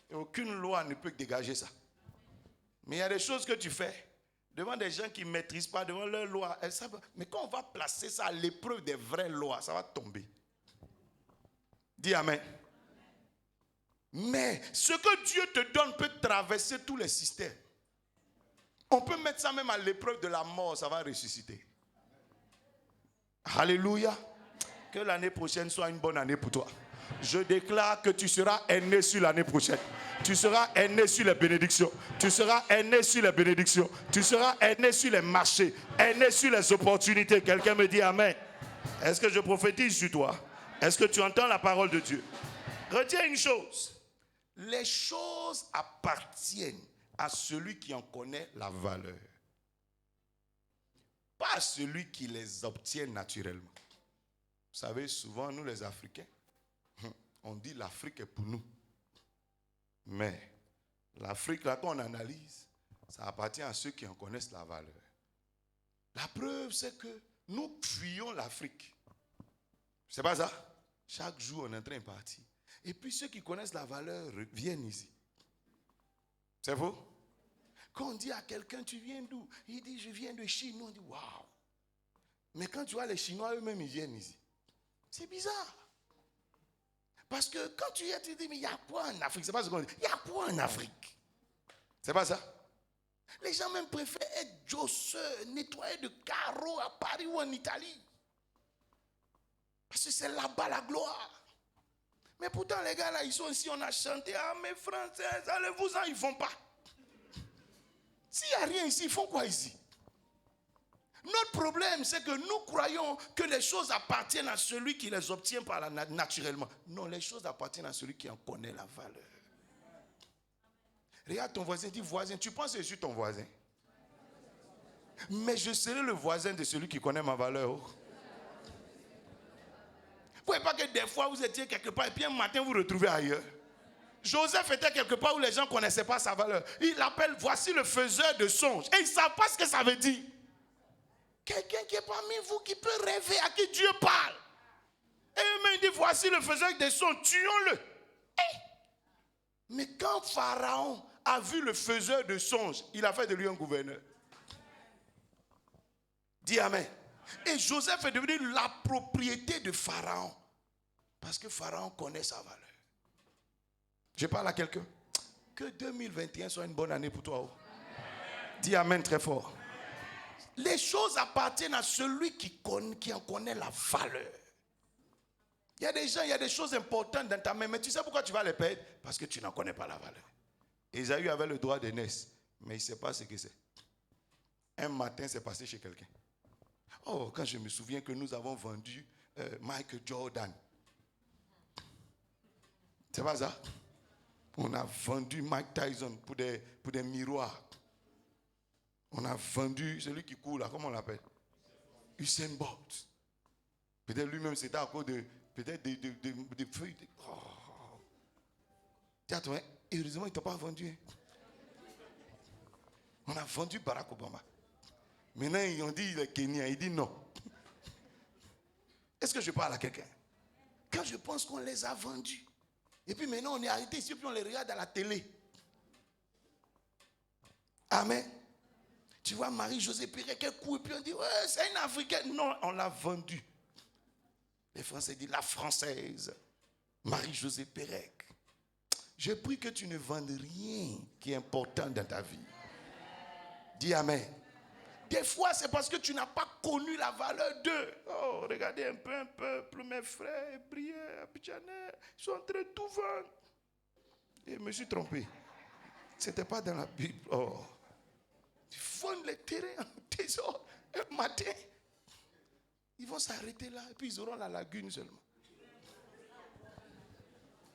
Et aucune loi ne peut dégager ça. Mais il y a des choses que tu fais devant des gens qui ne maîtrisent pas, devant leurs lois. Elles savent, mais quand on va placer ça à l'épreuve des vraies lois, ça va tomber. Dis amen. Mais ce que Dieu te donne peut traverser tous les systèmes. On peut mettre ça même à l'épreuve de la mort, ça va ressusciter. Alléluia. Que l'année prochaine soit une bonne année pour toi. Je déclare que tu seras aîné sur l'année prochaine. Tu seras aîné sur les bénédictions. Tu seras aîné sur les bénédictions. Tu seras aîné sur les marchés. Aîné sur les opportunités. Quelqu'un me dit amen. Est-ce que je prophétise sur toi? Est-ce que tu entends la parole de Dieu? Retiens une chose. Les choses appartiennent à celui qui en connaît la valeur. Pas à celui qui les obtient naturellement. Vous savez, souvent, nous les Africains, on dit l'Afrique est pour nous. Mais l'Afrique, là, quand on analyse, ça appartient à ceux qui en connaissent la valeur. La preuve, c'est que nous fuyons l'Afrique. C'est pas ça? Chaque jour, on est en train de partir. Et puis, ceux qui connaissent la valeur viennent ici. C'est faux? Quand on dit à quelqu'un, tu viens d'où? Il dit, je viens de Chine. On dit, waouh! Mais quand tu vois les Chinois eux-mêmes, ils viennent ici. C'est bizarre. Parce que quand tu y es, tu dis, mais il y a quoi en Afrique? C'est pas ce qu'on dit. Il y a quoi en Afrique? C'est pas ça? Les gens même préfèrent être josseurs, nettoyer de carreaux à Paris ou en Italie. Parce que c'est là-bas la gloire. Mais pourtant, les gars là, ils sont ici, on a chanté, ah, mes Français, allez-vous-en, ils ne font pas. S'il n'y a rien ici, ils font quoi ici? Notre problème, c'est que nous croyons que les choses appartiennent à celui qui les obtient naturellement. Non, les choses appartiennent à celui qui en connaît la valeur. Regarde ton voisin, dis voisin, tu penses que je suis ton voisin? Mais je serai le voisin de celui qui connaît ma valeur. Vous ne voyez pas que des fois vous étiez quelque part et puis un matin vous vous retrouvez ailleurs? Joseph était quelque part où les gens ne connaissaient pas sa valeur. Il l'appelle, voici le faiseur de songes. Et ils ne savent pas ce que ça veut dire. Quelqu'un qui est parmi vous qui peut rêver, à qui Dieu parle. Et il dit, voici le faiseur des songes, tuons-le. Mais quand Pharaon a vu le faiseur de songes, il a fait de lui un gouverneur. Dis amen. Et Joseph est devenu la propriété de Pharaon. Parce que Pharaon connaît sa valeur. Je parle à quelqu'un. Que 2021 soit une bonne année pour toi. Dis amen très fort. Les choses appartiennent à celui qui en connaît la valeur. Il y a des gens, il y a des choses importantes dans ta main, mais tu sais pourquoi tu vas les perdre? Parce que tu n'en connais pas la valeur. Esaü avait le droit d'aînesse, mais il ne sait pas ce que c'est. Un matin, c'est passé chez quelqu'un. Oh, quand je me souviens que nous avons vendu Michael Jordan. C'est pas ça? On a vendu Mike Tyson pour des miroirs. On a vendu celui qui court là, comment on l'appelle? Usain Bolt. Peut-être lui-même c'était à cause de peut-être des feuilles. Oh. Tiens, toi, heureusement, il ne t'a pas vendu. Hein? On a vendu Barack Obama. Maintenant, ils ont dit il est Kenyan. Il dit non. Est-ce que je parle à quelqu'un? Quand je pense qu'on les a vendus, et puis maintenant on est arrêté ici, puis on les regarde à la télé. Amen. Tu vois Marie-Josée Pérec, elle court, et puis on dit, ouais, c'est une Africaine. Non, on l'a vendue. Les Français disent, la Française, Marie-Josée Pérec. Je prie que tu ne vendes rien qui est important dans ta vie. Dis amen. des fois, c'est parce que tu n'as pas connu la valeur d'eux. Oh, regardez un peuple, mes frères, Brière, Abidjanais, ils sont en train de tout vendre. Et je me suis trompé. Ce n'était pas dans la Bible. Oh. Ils vendent les terrains en désordre. Un matin, ils vont s'arrêter là et puis ils auront la lagune seulement.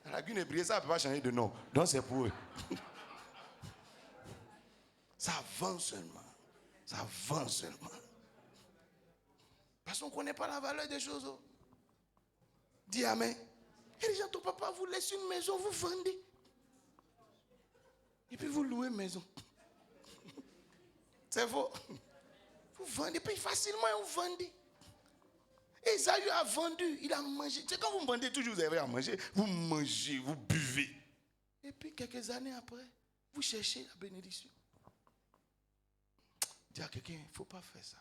La lagune et Brière, ça ne peut pas changer de nom. Donc c'est pour eux. Ça vend seulement. Ça vend seulement. Parce qu'on ne connaît pas la valeur des choses. Oh. Dis amen. Et les gens, ton papa vous laisse une maison, vous vendez. Et puis vous louez une maison. C'est faux. Vous vendez, puis facilement vous vendez. Et Esaü a vendu, il a mangé. C'est quand vous vendez toujours, vous avez à manger. Vous mangez, vous buvez. Et puis quelques années après, vous cherchez la bénédiction. Dis à quelqu'un, il ne faut pas faire ça.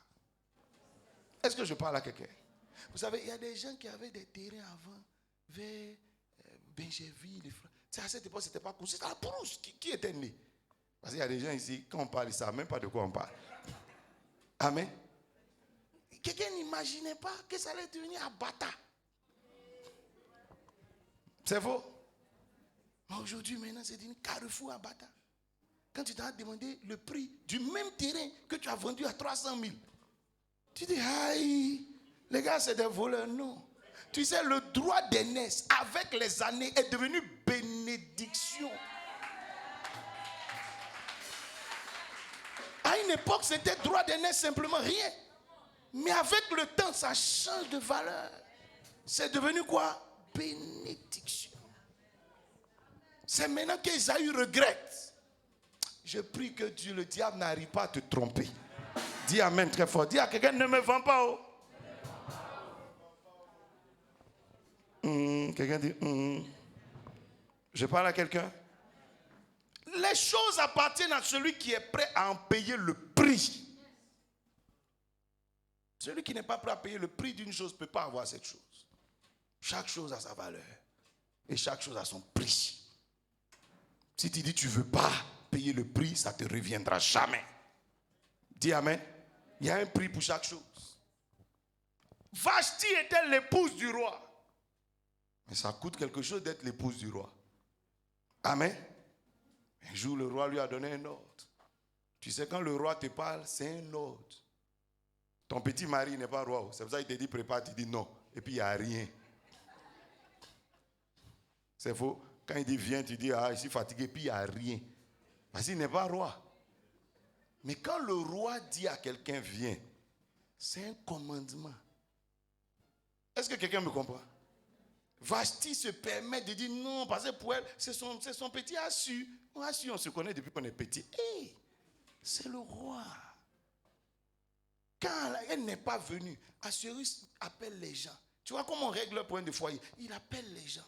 Est-ce que je parle à quelqu'un? Vous savez, il y a des gens qui avaient des terrains avant, vers Benjerville. À cette époque, ce n'était pas connu. C'était la brousse qui était né. Parce qu'il y a des gens ici, quand on parle, ils ne savent même pas de quoi on parle. Amen. Quelqu'un n'imaginait pas que ça allait devenir à Bata. C'est faux. Mais aujourd'hui, maintenant, c'est une carrefour à Bata. Quand tu t'as demandé le prix du même terrain que tu as vendu à 300 000, tu dis, aïe, les gars, c'est des voleurs. Non. Tu sais, le droit d'aînesse, avec les années, est devenu bénédiction. À une époque, c'était droit d'aînesse simplement rien. Mais avec le temps, ça change de valeur. C'est devenu quoi? Bénédiction. C'est maintenant qu'Esaü regrette. Je prie que Dieu, le diable, n'arrive pas à te tromper. Dis amen très fort. Dis à quelqu'un, ne me vends pas. Oh. Quelqu'un dit, Je parle à quelqu'un. Les choses appartiennent à celui qui est prêt à en payer le prix. Celui qui n'est pas prêt à payer le prix d'une chose ne peut pas avoir cette chose. Chaque chose a sa valeur. Et chaque chose a son prix. Si tu dis tu ne veux pas payer le prix, ça ne te reviendra jamais. Dis amen. Il y a un prix pour chaque chose. Vashti était l'épouse du roi. Mais ça coûte quelque chose d'être l'épouse du roi. Amen. Un jour, le roi lui a donné un ordre. Tu sais, quand le roi te parle, c'est un ordre. Ton petit mari n'est pas roi. C'est pour ça qu'il te dit prépare, tu dis non. Et puis il n'y a rien. C'est faux. Quand il dit viens, tu dis je suis fatigué, puis il n'y a rien. Parce qu'il n'est pas roi. Mais quand le roi dit à quelqu'un viens, c'est un commandement. Est-ce que quelqu'un me comprend? Vashti se permet de dire non, parce que pour elle, c'est son petit Assu. Assu, on se connaît depuis qu'on est petit. Hey, c'est le roi. Quand elle n'est pas venue, Assuérus appelle les gens. Tu vois comment on règle le point de foyer? Il appelle les gens.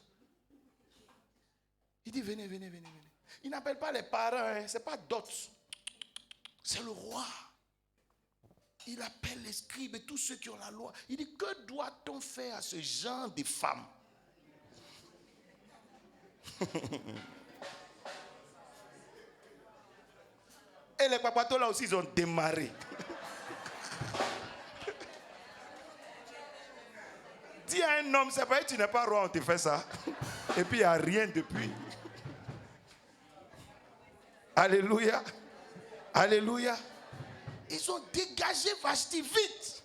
Il dit venez, venez, venez, venez. Il n'appelle pas les parents, ce n'est pas d'autres. C'est le roi. Il appelle les scribes et tous ceux qui ont la loi. Il dit que doit-on faire à ce genre de femmes? Et les papatos là aussi, ils ont démarré. Dis à un homme, c'est pas que tu n'es pas roi, on te fait ça. Et puis il n'y a rien depuis. Alléluia. Alléluia. Ils ont dégagé Vashti vite.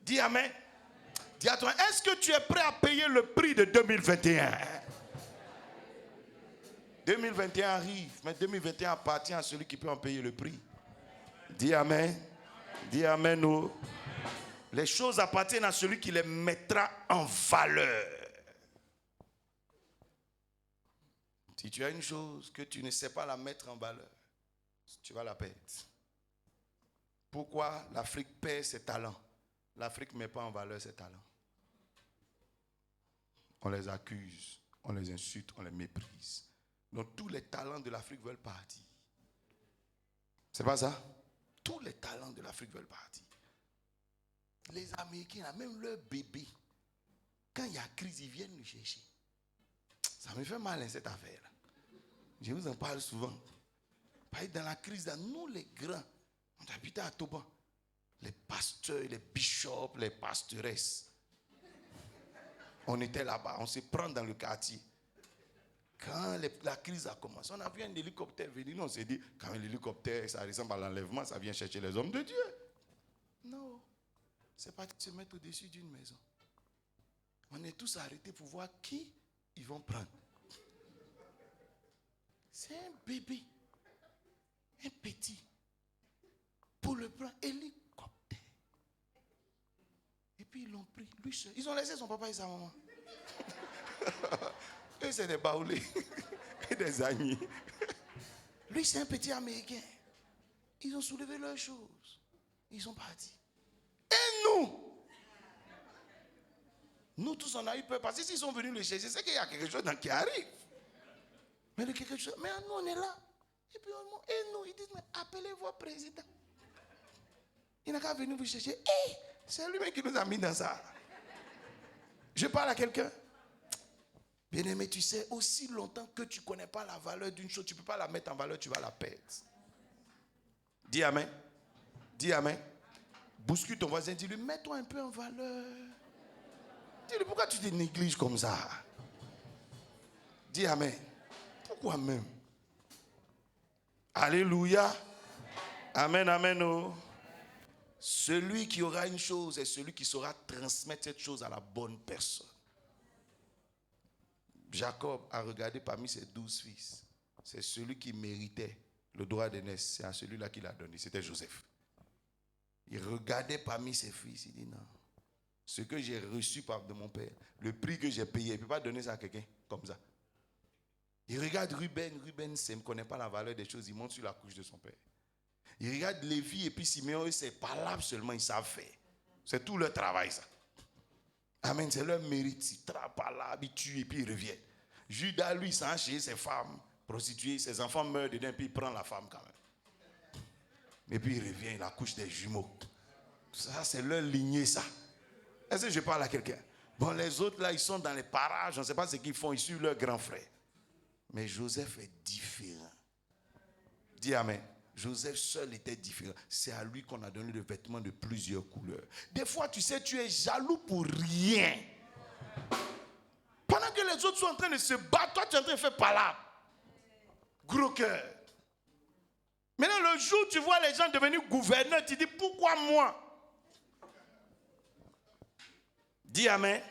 Dis amen. Dis à toi, est-ce que tu es prêt à payer le prix de 2021? 2021 arrive, mais 2021 appartient à celui qui peut en payer le prix. Dis amen. Dis amen. Oh. Les choses appartiennent à celui qui les mettra en valeur. Si tu as une chose que tu ne sais pas la mettre en valeur, tu vas la perdre. Pourquoi l'Afrique perd ses talents? L'Afrique ne met pas en valeur ses talents. On les accuse, on les insulte, on les méprise. Donc tous les talents de l'Afrique veulent partir. C'est pas ça? Tous les talents de l'Afrique veulent partir. Les Américains, même leur bébé, quand il y a crise, ils viennent nous chercher. Ça me fait mal, cette affaire-là. Je vous en parle souvent. Dans la crise, nous les grands, J'habitais à Toban. Les pasteurs, les bishops, les pasteuresses. On était là-bas, on se prend dans le quartier. Quand la crise a commencé, on a vu un hélicoptère venir. Nous, on s'est dit, quand l'hélicoptère, ça ressemble à l'enlèvement, ça vient chercher les hommes de Dieu. Non, c'est pas se mettre au-dessus d'une maison. On est tous arrêtés pour voir qui ils vont prendre. C'est un bébé, un petit, pour le prendre hélicoptère. Et puis ils l'ont pris, lui seul. Ils ont laissé son papa et sa maman. Eux, c'est des baoulés et des amis. Lui, c'est un petit Américain. Ils ont soulevé leurs choses. Ils sont partis. Et nous tous, on a eu peur. Parce que s'ils sont venus le chercher, c'est qu'il y a quelque chose qui arrive. Mais quelque chose. Mais nous, on est là. Et puis, ils disent, mais appelez votre président. Il n'a qu'à venir vous chercher. Hey, c'est lui-même qui nous a mis dans ça. Je parle à quelqu'un. Bien-aimé, tu sais, aussi longtemps que tu ne connais pas la valeur d'une chose, tu ne peux pas la mettre en valeur, tu vas la perdre. Dis amen. Dis amen. Bouscule ton voisin, dis-lui, mets-toi un peu en valeur. Dis-lui, pourquoi tu te négliges comme ça? Dis amen. Pourquoi même? Alléluia. Amen, amen. Oh. Celui qui aura une chose est celui qui saura transmettre cette chose à la bonne personne. Jacob a regardé parmi ses 12 fils. C'est celui qui méritait le droit d'aînesse. C'est à celui-là qu'il a donné. C'était Joseph. Il regardait parmi ses fils. Il dit non. Ce que j'ai reçu de mon père, le prix que j'ai payé, il ne peut pas donner ça à quelqu'un comme ça. Il regarde Ruben ne connaît pas la valeur des choses. Il monte sur la couche de son père. Il regarde Lévi et puis Siméon, c'est palable seulement, ils savent faire. C'est tout leur travail ça. Amen, c'est leur mérite. Ils trappent là, ils tuent et puis ils reviennent. Judas, lui, s'en chez ses femmes prostituées, ses enfants meurent dedans, puis il prend la femme quand même. Et puis il revient, il accouche des jumeaux. Ça, c'est leur lignée, ça. Est-ce que je parle à quelqu'un? Bon, les autres, là, ils sont dans les parages, on ne sait pas ce qu'ils font, ils suivent leur grand frère. Mais Joseph est différent. Dis amen. Joseph seul était différent. C'est à lui qu'on a donné des vêtements de plusieurs couleurs. Des fois, tu sais, tu es jaloux pour rien. Pendant que les autres sont en train de se battre, toi, tu es en train de faire palabre. Gros cœur. Maintenant, le jour où tu vois les gens devenir gouverneurs, tu dis, pourquoi moi? Dis amen.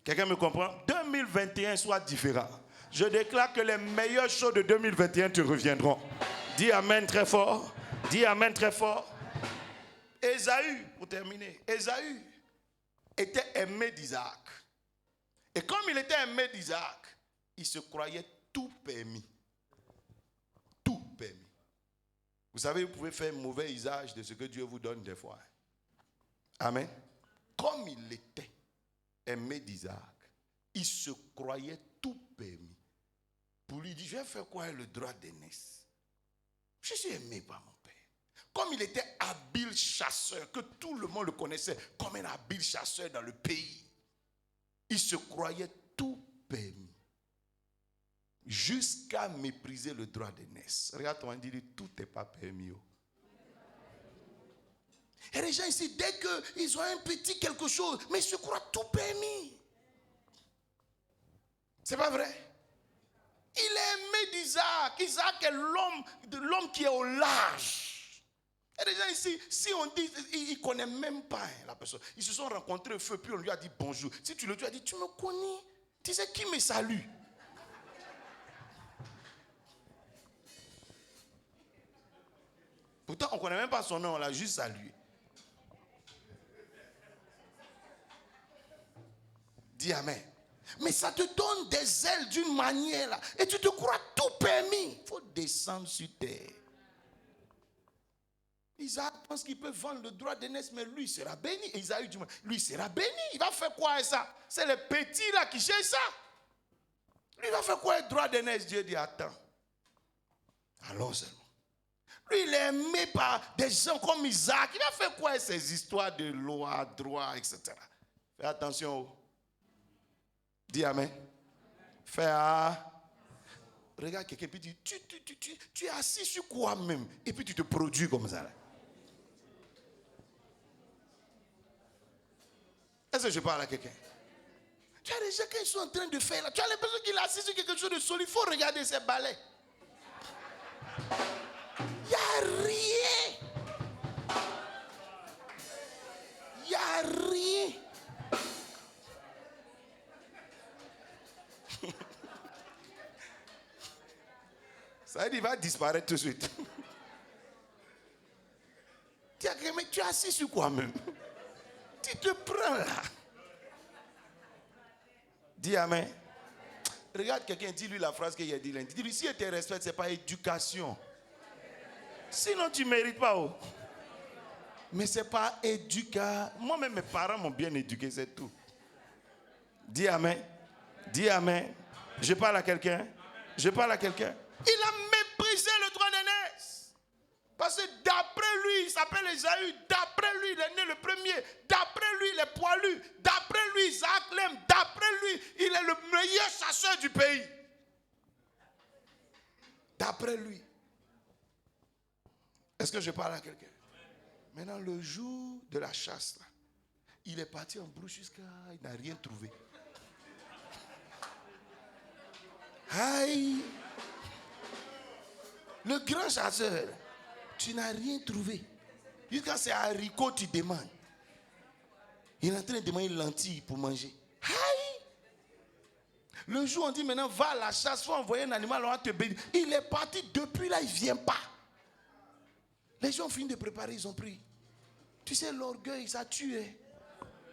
Quelqu'un me comprend? 2021 soit différent. Je déclare que les meilleures choses de 2021 te reviendront. Dis amen très fort. Dis amen très fort. Ésaü, pour terminer, Ésaü était aimé d'Isaac. Et comme il était aimé d'Isaac, il se croyait tout permis. Tout permis. Vous savez, vous pouvez faire un mauvais usage de ce que Dieu vous donne des fois. Amen. Comme il était aimé d'Isaac, il se croyait tout permis. Pour lui dire, je vais faire quoi le droit d'aînesse? Je suis aimé par mon père. Comme il était habile chasseur, que tout le monde le connaissait comme un habile chasseur dans le pays, il se croyait tout permis. Jusqu'à mépriser le droit d'aînesse. Regarde-toi, on dit, tout n'est pas permis. Et les gens ici, dès qu'ils ont un petit quelque chose, mais ils se croient tout permis. C'est pas vrai? Il est aimé d'Isaac. Isaac est l'homme qui est au large. Et les gens ici, si on dit, ils ne connaissent même pas la personne. Ils se sont rencontrés au feu, puis on lui a dit bonjour. Si tu as dit, tu me connais? Tu sais qui me salue? Pourtant, on ne connaît même pas son nom, on l'a juste salué. Dis amen. Mais ça te donne des ailes d'une manière là. Et tu te crois tout permis. Il faut descendre sur terre. Isaac pense qu'il peut vendre le droit d'aînesse, mais lui sera béni. Et Isaïe dit, lui sera béni. Il va faire quoi avec ça? C'est les petits là qui cherchent ça. Lui va faire quoi le droit d'aînesse? Dieu dit, attends. Allons seulement. Lui, il est aimé par des gens comme Isaac. Il va faire quoi avec ces histoires de loi, droit, etc. Fais attention. Dis amen. Fais Regarde quelqu'un et dit, tu es assis sur quoi même? Et puis tu te produis comme ça. Là. Est-ce que je parle à quelqu'un? Tu as des gens qui sont en train de faire là. Tu as l'impression qu'il est assis sur quelque chose de solide. Il faut regarder ses balais. Il n'y a rien. Il n'y a rien. Ça veut dire qu'il va disparaître tout de suite. Tu es assis sur quoi même? Tu te prends là. Dis amen. Regarde quelqu'un, dis-lui la phrase qu'il a dit lundi. Dis-lui, si il te respecte, ce n'est pas éducation. Sinon, tu ne mérites pas. Oh. Mais ce n'est pas éducation. Moi-même, mes parents m'ont bien éduqué, c'est tout. Dis amen. Dis amen. Je parle à quelqu'un. Je parle à quelqu'un. Il a méprisé le droit d'aînesse. Parce que d'après lui, il s'appelle Esaü. D'après lui, il est né le premier. D'après lui, il est poilu. D'après lui, Isaac l'aime. D'après lui, il est le meilleur chasseur du pays. D'après lui. Est-ce que je parle à quelqu'un? Maintenant, le jour de la chasse, là, il est parti en brousse jusqu'à... Il n'a rien trouvé. Aïe! Le grand chasseur, tu n'as rien trouvé. Jusqu'à ces haricots, tu demandes. Il est en train de demander une lentille pour manger. Aïe! Le jour, on dit maintenant, va à la chasse, faut envoyer un animal, on va te bénir. Il est parti, depuis là, il ne vient pas. Les gens ont fini de préparer, ils ont pris. Tu sais, l'orgueil, ça tue.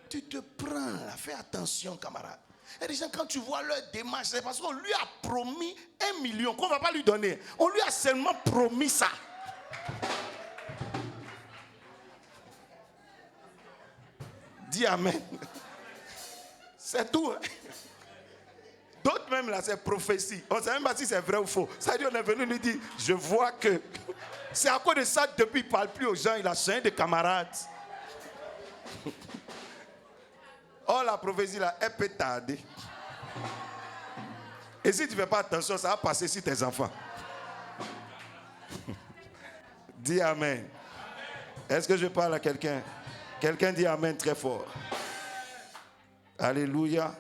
Tu te prends là, fais attention, camarade. Et les gens, quand tu vois leur démarche, c'est parce qu'on lui a promis 1 million qu'on ne va pas lui donner. On lui a seulement promis ça. Dis amen. C'est tout. Hein? D'autres même là, c'est prophétie. On ne sait même pas si c'est vrai ou faux. Ça dit, on est venu lui dire, je vois que c'est à cause de ça, depuis il ne parle plus aux gens, il a changé de camarades. Oh, la prophétie là, elle peut tarder. Et si tu ne fais pas attention, ça va passer sur tes enfants. Dis amen. Est-ce que je parle à quelqu'un? Quelqu'un dit amen très fort. Alléluia.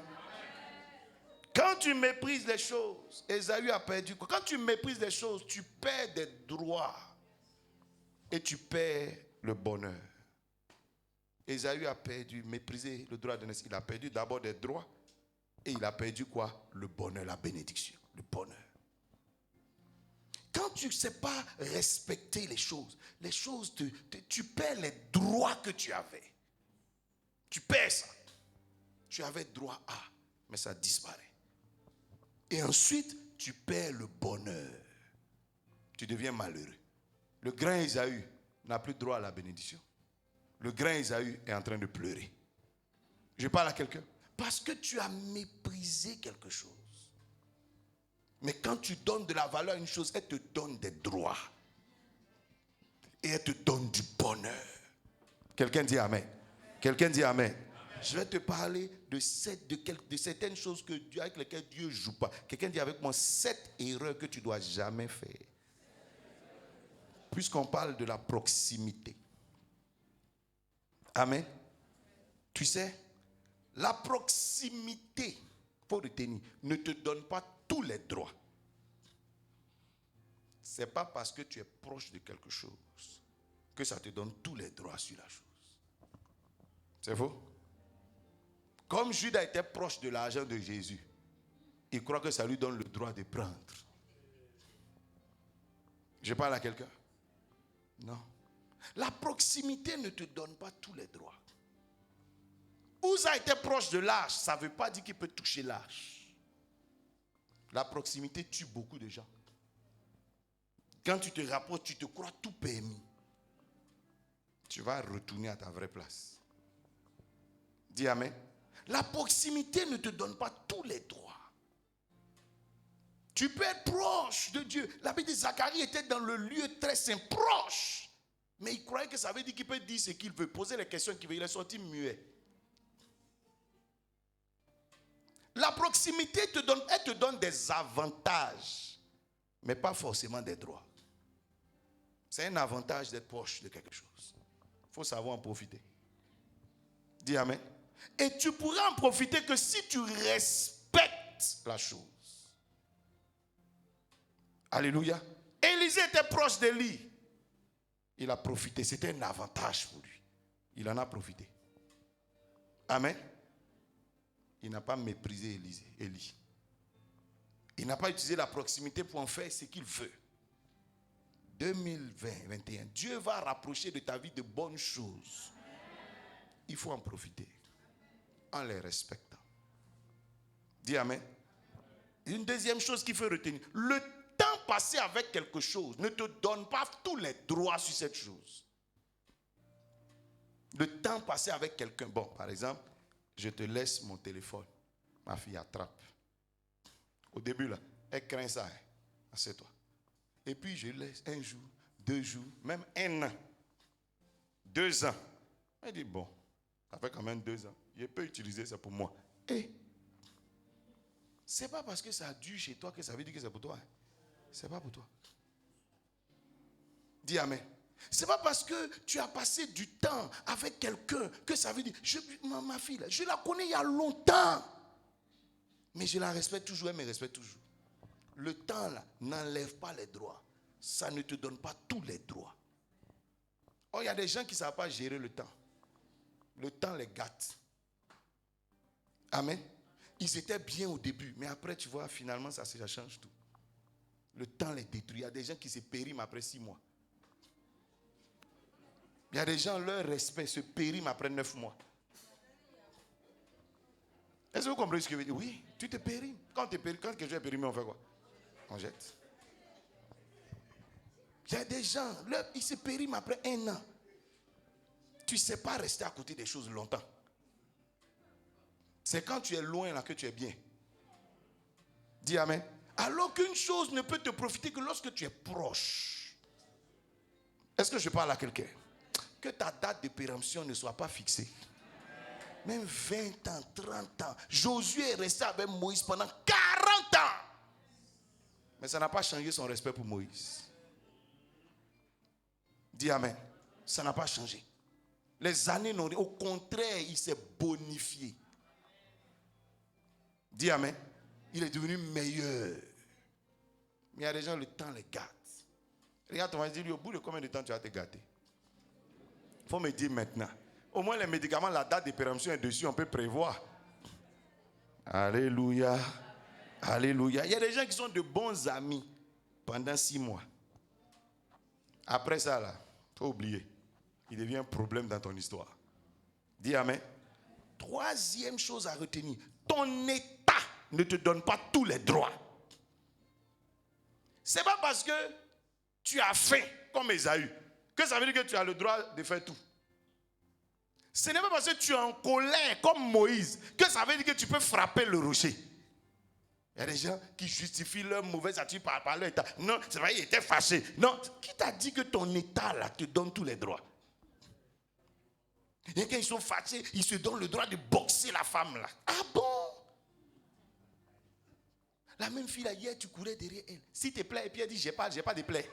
Quand tu méprises les choses, Esaü a perdu quoi? Quand tu méprises les choses, tu perds des droits. Et tu perds le bonheur. Esaü a perdu, méprisé le droit de naissance. Il a perdu d'abord des droits. Et il a perdu quoi? Le bonheur, la bénédiction. Le bonheur. Quand tu ne sais pas respecter les choses, tu perds les droits que tu avais. Tu perds ça. Tu avais droit à, mais ça disparaît. Et ensuite, tu perds le bonheur. Tu deviens malheureux. Le grand Esaü n'a plus droit à la bénédiction. Le grand Esaü est en train de pleurer. Je parle à quelqu'un. Parce que tu as méprisé quelque chose. Mais quand tu donnes de la valeur à une chose, elle te donne des droits. Et elle te donne du bonheur. Quelqu'un dit amen. Quelqu'un dit amen. Je vais te parler de certaines choses avec lesquelles Dieu ne joue pas. Quelqu'un dit avec moi 7 erreurs que tu ne dois jamais faire. Puisqu'on parle de la proximité. Amen. Tu sais, la proximité, il faut retenir, ne te donne pas tous les droits. Ce n'est pas parce que tu es proche de quelque chose que ça te donne tous les droits sur la chose. C'est faux? Comme Judas était proche de l'argent de Jésus, il croit que ça lui donne le droit de prendre. Je parle à quelqu'un? Non. La proximité ne te donne pas tous les droits. Uza était proche de l'arche, ça ne veut pas dire qu'il peut toucher l'arche. La proximité tue beaucoup de gens. Quand tu te rapproches, tu te crois tout permis. Tu vas retourner à ta vraie place. Dis amen. La proximité ne te donne pas tous les droits. Tu peux être proche de Dieu. La Bible dit Zacharie était dans le lieu très saint, proche. Mais il croyait que ça veut dire qu'il peut dire ce qu'il veut, poser les questions qu'il veut. Il est sorti muet. La proximité elle te donne des avantages. mais pas forcément des droits. C'est un avantage d'être proche de quelque chose. Il faut savoir en profiter. Dis amen. Et tu pourras en profiter que si tu respectes la chose. Alléluia. Élisée était proche d'Élie. Il a profité. C'était un avantage pour lui. Il en a profité. Amen. Il n'a pas méprisé Élie. Il n'a pas utilisé la proximité pour en faire ce qu'il veut. 2020-21, Dieu va rapprocher de ta vie de bonnes choses. Il faut en profiter en les respectant. Dis amen. Une deuxième chose qu'il faut retenir, le temps passé avec quelque chose ne te donne pas tous les droits sur cette chose. Le temps passé avec quelqu'un, bon, par exemple, je te laisse mon téléphone, ma fille attrape. Au début là, elle craint ça, hein. Assieds-toi. Et puis je laisse 1 jour, 2 jours, même 1 an, 2 ans. Elle dit bon, ça fait quand même 2 ans, je peux utiliser ça pour moi. Et c'est pas parce que ça a dû chez toi que ça veut dire que c'est pour toi. Hein. C'est pas pour toi. Dis amen. C'est pas parce que tu as passé du temps avec quelqu'un que ça veut dire, ma fille, là, je la connais il y a longtemps. Mais je la respecte toujours, elle me respecte toujours. Le temps là n'enlève pas les droits. Ça ne te donne pas tous les droits. Oh, il y a des gens qui ne savent pas gérer le temps. Le temps les gâte. Amen. Ils étaient bien au début, mais après tu vois, finalement ça change tout. Le temps les détruit. Il y a des gens qui se périment après 6 mois. Il y a des gens, leur respect se périme après 9 mois. Est-ce que vous comprenez ce que je veux dire? Oui, tu te périmes. Quand quelque chose est périmé, on fait quoi? On jette. Il y a des gens, ils se périment après 1 an. Tu ne sais pas rester à côté des choses longtemps. C'est quand tu es loin là que tu es bien. Dis amen. Alors qu'une chose ne peut te profiter que lorsque tu es proche. Est-ce que je parle à quelqu'un? Que ta date de péremption ne soit pas fixée. Même 20 ans, 30 ans. Josué est resté avec Moïse pendant 40 ans. Mais ça n'a pas changé son respect pour Moïse. Dis amen. Ça n'a pas changé. Les années n'ont rien. Au contraire, il s'est bonifié. Dis amen. Il est devenu meilleur. Mais il y a des gens, le temps les gâte. Regarde, on va dire, au bout de combien de temps tu vas te gâter? Il faut me dire maintenant. Au moins les médicaments, la date de péremption est dessus, on peut prévoir. Alléluia. Alléluia. Il y a des gens qui sont de bons amis pendant 6 mois. Après ça, là, il faut oublier. Il devient un problème dans ton histoire. Dis amen. Troisième chose à retenir. Ton état ne te donne pas tous les droits. C'est pas parce que tu as faim, comme Ésaü, que ça veut dire que tu as le droit de faire tout. Ce n'est pas parce que tu es en colère comme Moïse que ça veut dire que tu peux frapper le rocher. Il y a des gens qui justifient leur mauvaise attitude par leur état. Non, c'est vrai, il était fâché. Non, qui t'a dit que ton état là te donne tous les droits? Et quand ils sont fâchés, ils se donnent le droit de boxer la femme là. Ah bon? La même fille là, hier tu courais derrière elle. S'il te plaît, et puis elle dit j'ai pas de plaie.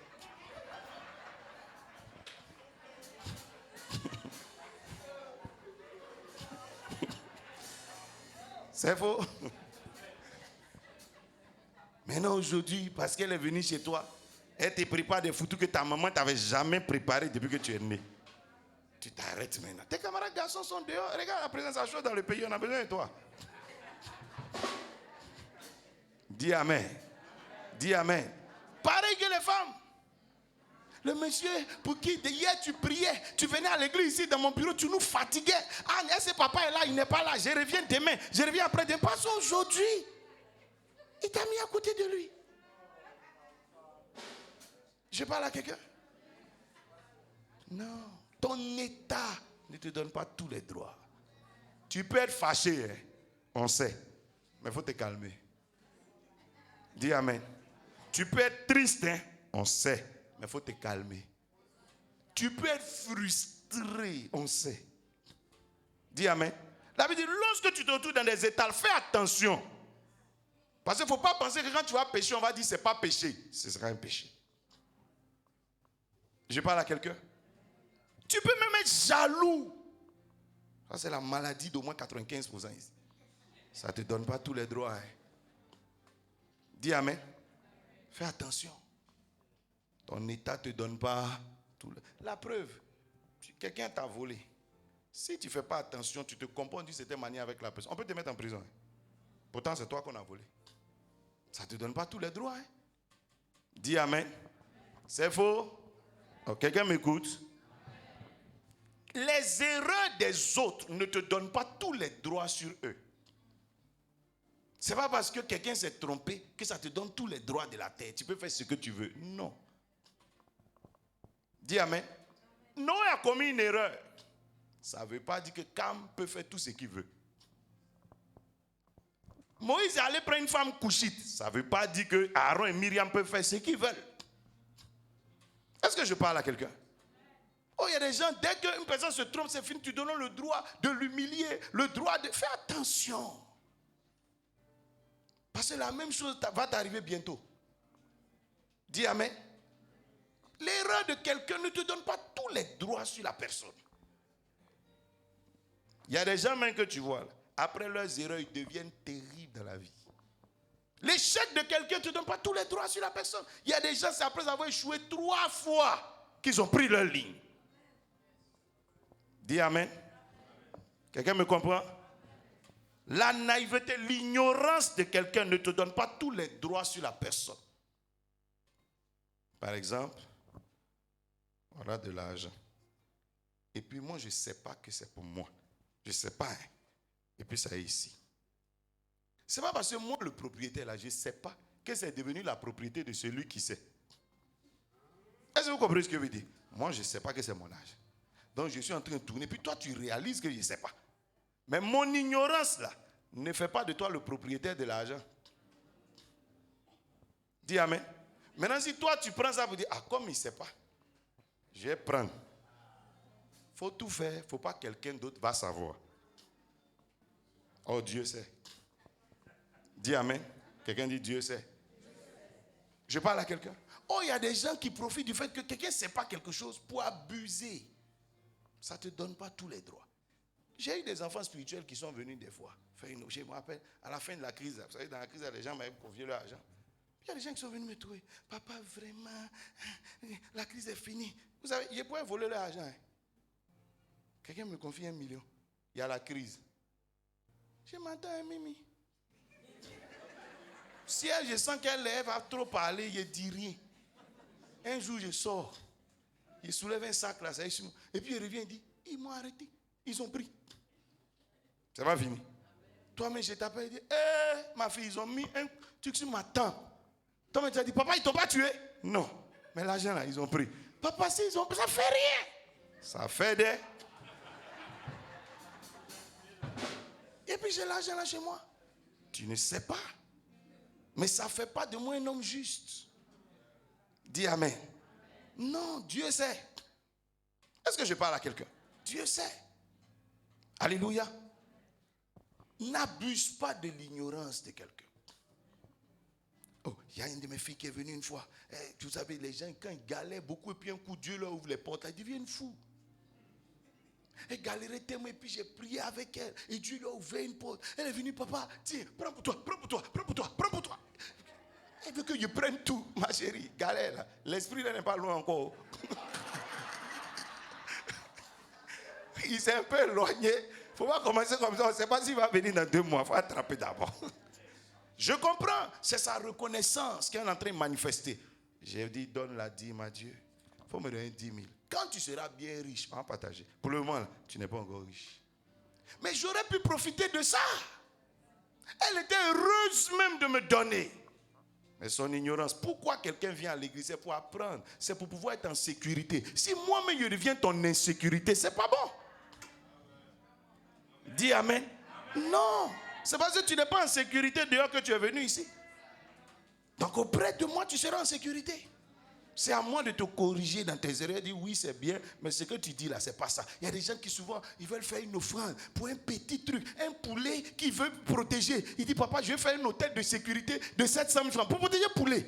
C'est faux. Maintenant aujourd'hui, parce qu'elle est venue chez toi, elle te prépare des photos que ta maman ne t'avait jamais préparées depuis que tu es né. Tu t'arrêtes maintenant. Tes camarades garçons sont dehors. Regarde la présence à chaud dans le pays, on a besoin de toi. Dis amen. Dis amen. Pareil que les femmes. Le monsieur pour qui hier tu priais, tu venais à l'église ici dans mon bureau, tu nous fatiguais. Ah, est-ce que papa est là? Il n'est pas là. Je reviens demain. Je reviens après-demain. Parce qu'aujourd'hui, il t'a mis à côté de lui. Je parle à quelqu'un? Non. Ton état ne te donne pas tous les droits. Tu peux être fâché, hein? On sait. Mais il faut te calmer. Dis amen. Tu peux être triste, hein? On sait. Mais il faut te calmer. Tu peux être frustré, on sait. Dis amen. La Bible dit, lorsque tu te retrouves dans des étals, fais attention. Parce qu'il ne faut pas penser que quand tu vas pécher, on va dire c'est pas péché. Ce sera un péché. Je parle à quelqu'un. Tu peux même être jaloux. Ça, c'est la maladie d'au moins 95% ici. Ça ne te donne pas tous les droits. Hein. Dis amen. Fais attention. Ton état ne te donne pas tout le... La preuve, quelqu'un t'a volé. Si tu ne fais pas attention, tu te comportes d'une certaine manière avec la personne. On peut te mettre en prison. Hein. Pourtant, c'est toi qu'on a volé. Ça ne te donne pas tous les droits. Hein. Dis amen. C'est faux. Oh, quelqu'un m'écoute. Les erreurs des autres ne te donnent pas tous les droits sur eux. Ce n'est pas parce que quelqu'un s'est trompé que ça te donne tous les droits de la terre. Tu peux faire ce que tu veux. Non. Dis amen. Noé a commis une erreur. Ça ne veut pas dire que Cam peut faire tout ce qu'il veut. Moïse est allé prendre une femme couchite. Ça ne veut pas dire que Aaron et Myriam peuvent faire ce qu'ils veulent. Est-ce que je parle à quelqu'un? Oh, il y a des gens, dès qu'une personne se trompe, c'est fini, tu donnes le droit de l'humilier, le droit de... Fais attention. Parce que la même chose va t'arriver bientôt. Dis amen. L'erreur de quelqu'un ne te donne pas tous les droits sur la personne. Il y a des gens même que tu vois, là, après leurs erreurs, ils deviennent terribles dans la vie. L'échec de quelqu'un ne te donne pas tous les droits sur la personne. Il y a des gens, c'est après avoir échoué 3 fois qu'ils ont pris leur ligne. Dis amen. Quelqu'un me comprend? La naïveté, l'ignorance de quelqu'un ne te donne pas tous les droits sur la personne. Par exemple, on a de l'argent. Et puis moi, je ne sais pas que c'est pour moi. Je ne sais pas. Hein. Et puis ça est ici. Ce n'est pas parce que moi, le propriétaire, là, je ne sais pas que c'est devenu la propriété de celui qui sait. Est-ce que vous comprenez ce que je veux dire? Moi, je ne sais pas que c'est mon argent. Donc, je suis en train de tourner. Puis toi, tu réalises que je ne sais pas. Mais mon ignorance, là, ne fait pas de toi le propriétaire de l'argent. Dis amen. Maintenant, si toi, tu prends ça pour dire, ah, comme il ne sait pas, je vais prendre. Il faut tout faire. Il ne faut pas que quelqu'un d'autre va savoir. Oh, Dieu sait. Dis amen. Quelqu'un dit Dieu sait. Je parle à quelqu'un. Oh, il y a des gens qui profitent du fait que quelqu'un ne sait pas quelque chose pour abuser. Ça ne te donne pas tous les droits. J'ai eu des enfants spirituels qui sont venus des fois. Je me rappelle, à la fin de la crise, vous savez, dans la crise, les gens m'avaient confié leur argent. Il y a des gens qui sont venus me trouver. Papa, vraiment, la crise est finie. Vous savez, je pourrais voler leur argent. Hein. Quelqu'un me confie 1 million. Il y a la crise. Je m'entends, hein, Mimi. Si elle, je sens qu'elle va trop parler, je ne dis rien. Un jour, je sors. Il soulève un sac là, ça est sur moi. Et puis il revient et dit, ils m'ont arrêté. Ils ont pris. Ça va fini. Toi-même, je t'appelle et dis, ma fille, ils ont mis un truc sur ma tempe. Toi-même, tu as dit, papa, ils ne t'ont pas tué? Non. Mais l'argent là, ils ont pris. Papa, si ils ont pris, ça fait rien. Ça fait des... Et puis j'ai l'argent là chez moi. Tu ne sais pas. Mais ça ne fait pas de moi un homme juste. Dis amen. Non, Dieu sait. Est-ce que je parle à quelqu'un? Dieu sait. Alléluia. N'abuse pas de l'ignorance de quelqu'un. Oh, il y a une de mes filles qui est venue une fois. Vous savez, les gens, quand ils galèrent beaucoup, et puis un coup, Dieu leur ouvre les portes, ils deviennent fous. Elle galérait tellement, et puis j'ai prié avec elle. Et Dieu lui a ouvert une porte. Elle est venue, papa, tiens, prends pour toi, prends pour toi, prends pour toi, prends pour toi. Elle veut que je prenne tout, ma chérie. Galère là. L'esprit là n'est pas loin encore. Il s'est un peu éloigné. Il ne faut pas commencer comme ça. On ne sait pas s'il va venir dans 2 mois. Il faut attraper d'abord. Je comprends. C'est sa reconnaissance qu'elle est en train de manifester. J'ai dit, donne la dîme à Dieu. Il faut me donner 10 000. Quand tu seras bien riche, on va partager. Pour le moment, là, tu n'es pas encore riche. Mais j'aurais pu profiter de ça. Elle était heureuse même de me donner. Mais son ignorance, pourquoi quelqu'un vient à l'église? C'est pour apprendre. C'est pour pouvoir être en sécurité. Si moi-même je deviens ton insécurité, c'est pas bon. Dis amen. Non. C'est parce que tu n'es pas en sécurité dehors que tu es venu ici. Donc auprès de moi, tu seras en sécurité. C'est à moi de te corriger dans tes erreurs, dire oui c'est bien, mais ce que tu dis là c'est pas ça. Il y a des gens qui souvent ils veulent faire une offrande pour un petit truc, un poulet qui veut protéger. Il dit papa je vais faire un hôtel de sécurité de 700 000 francs pour protéger le poulet.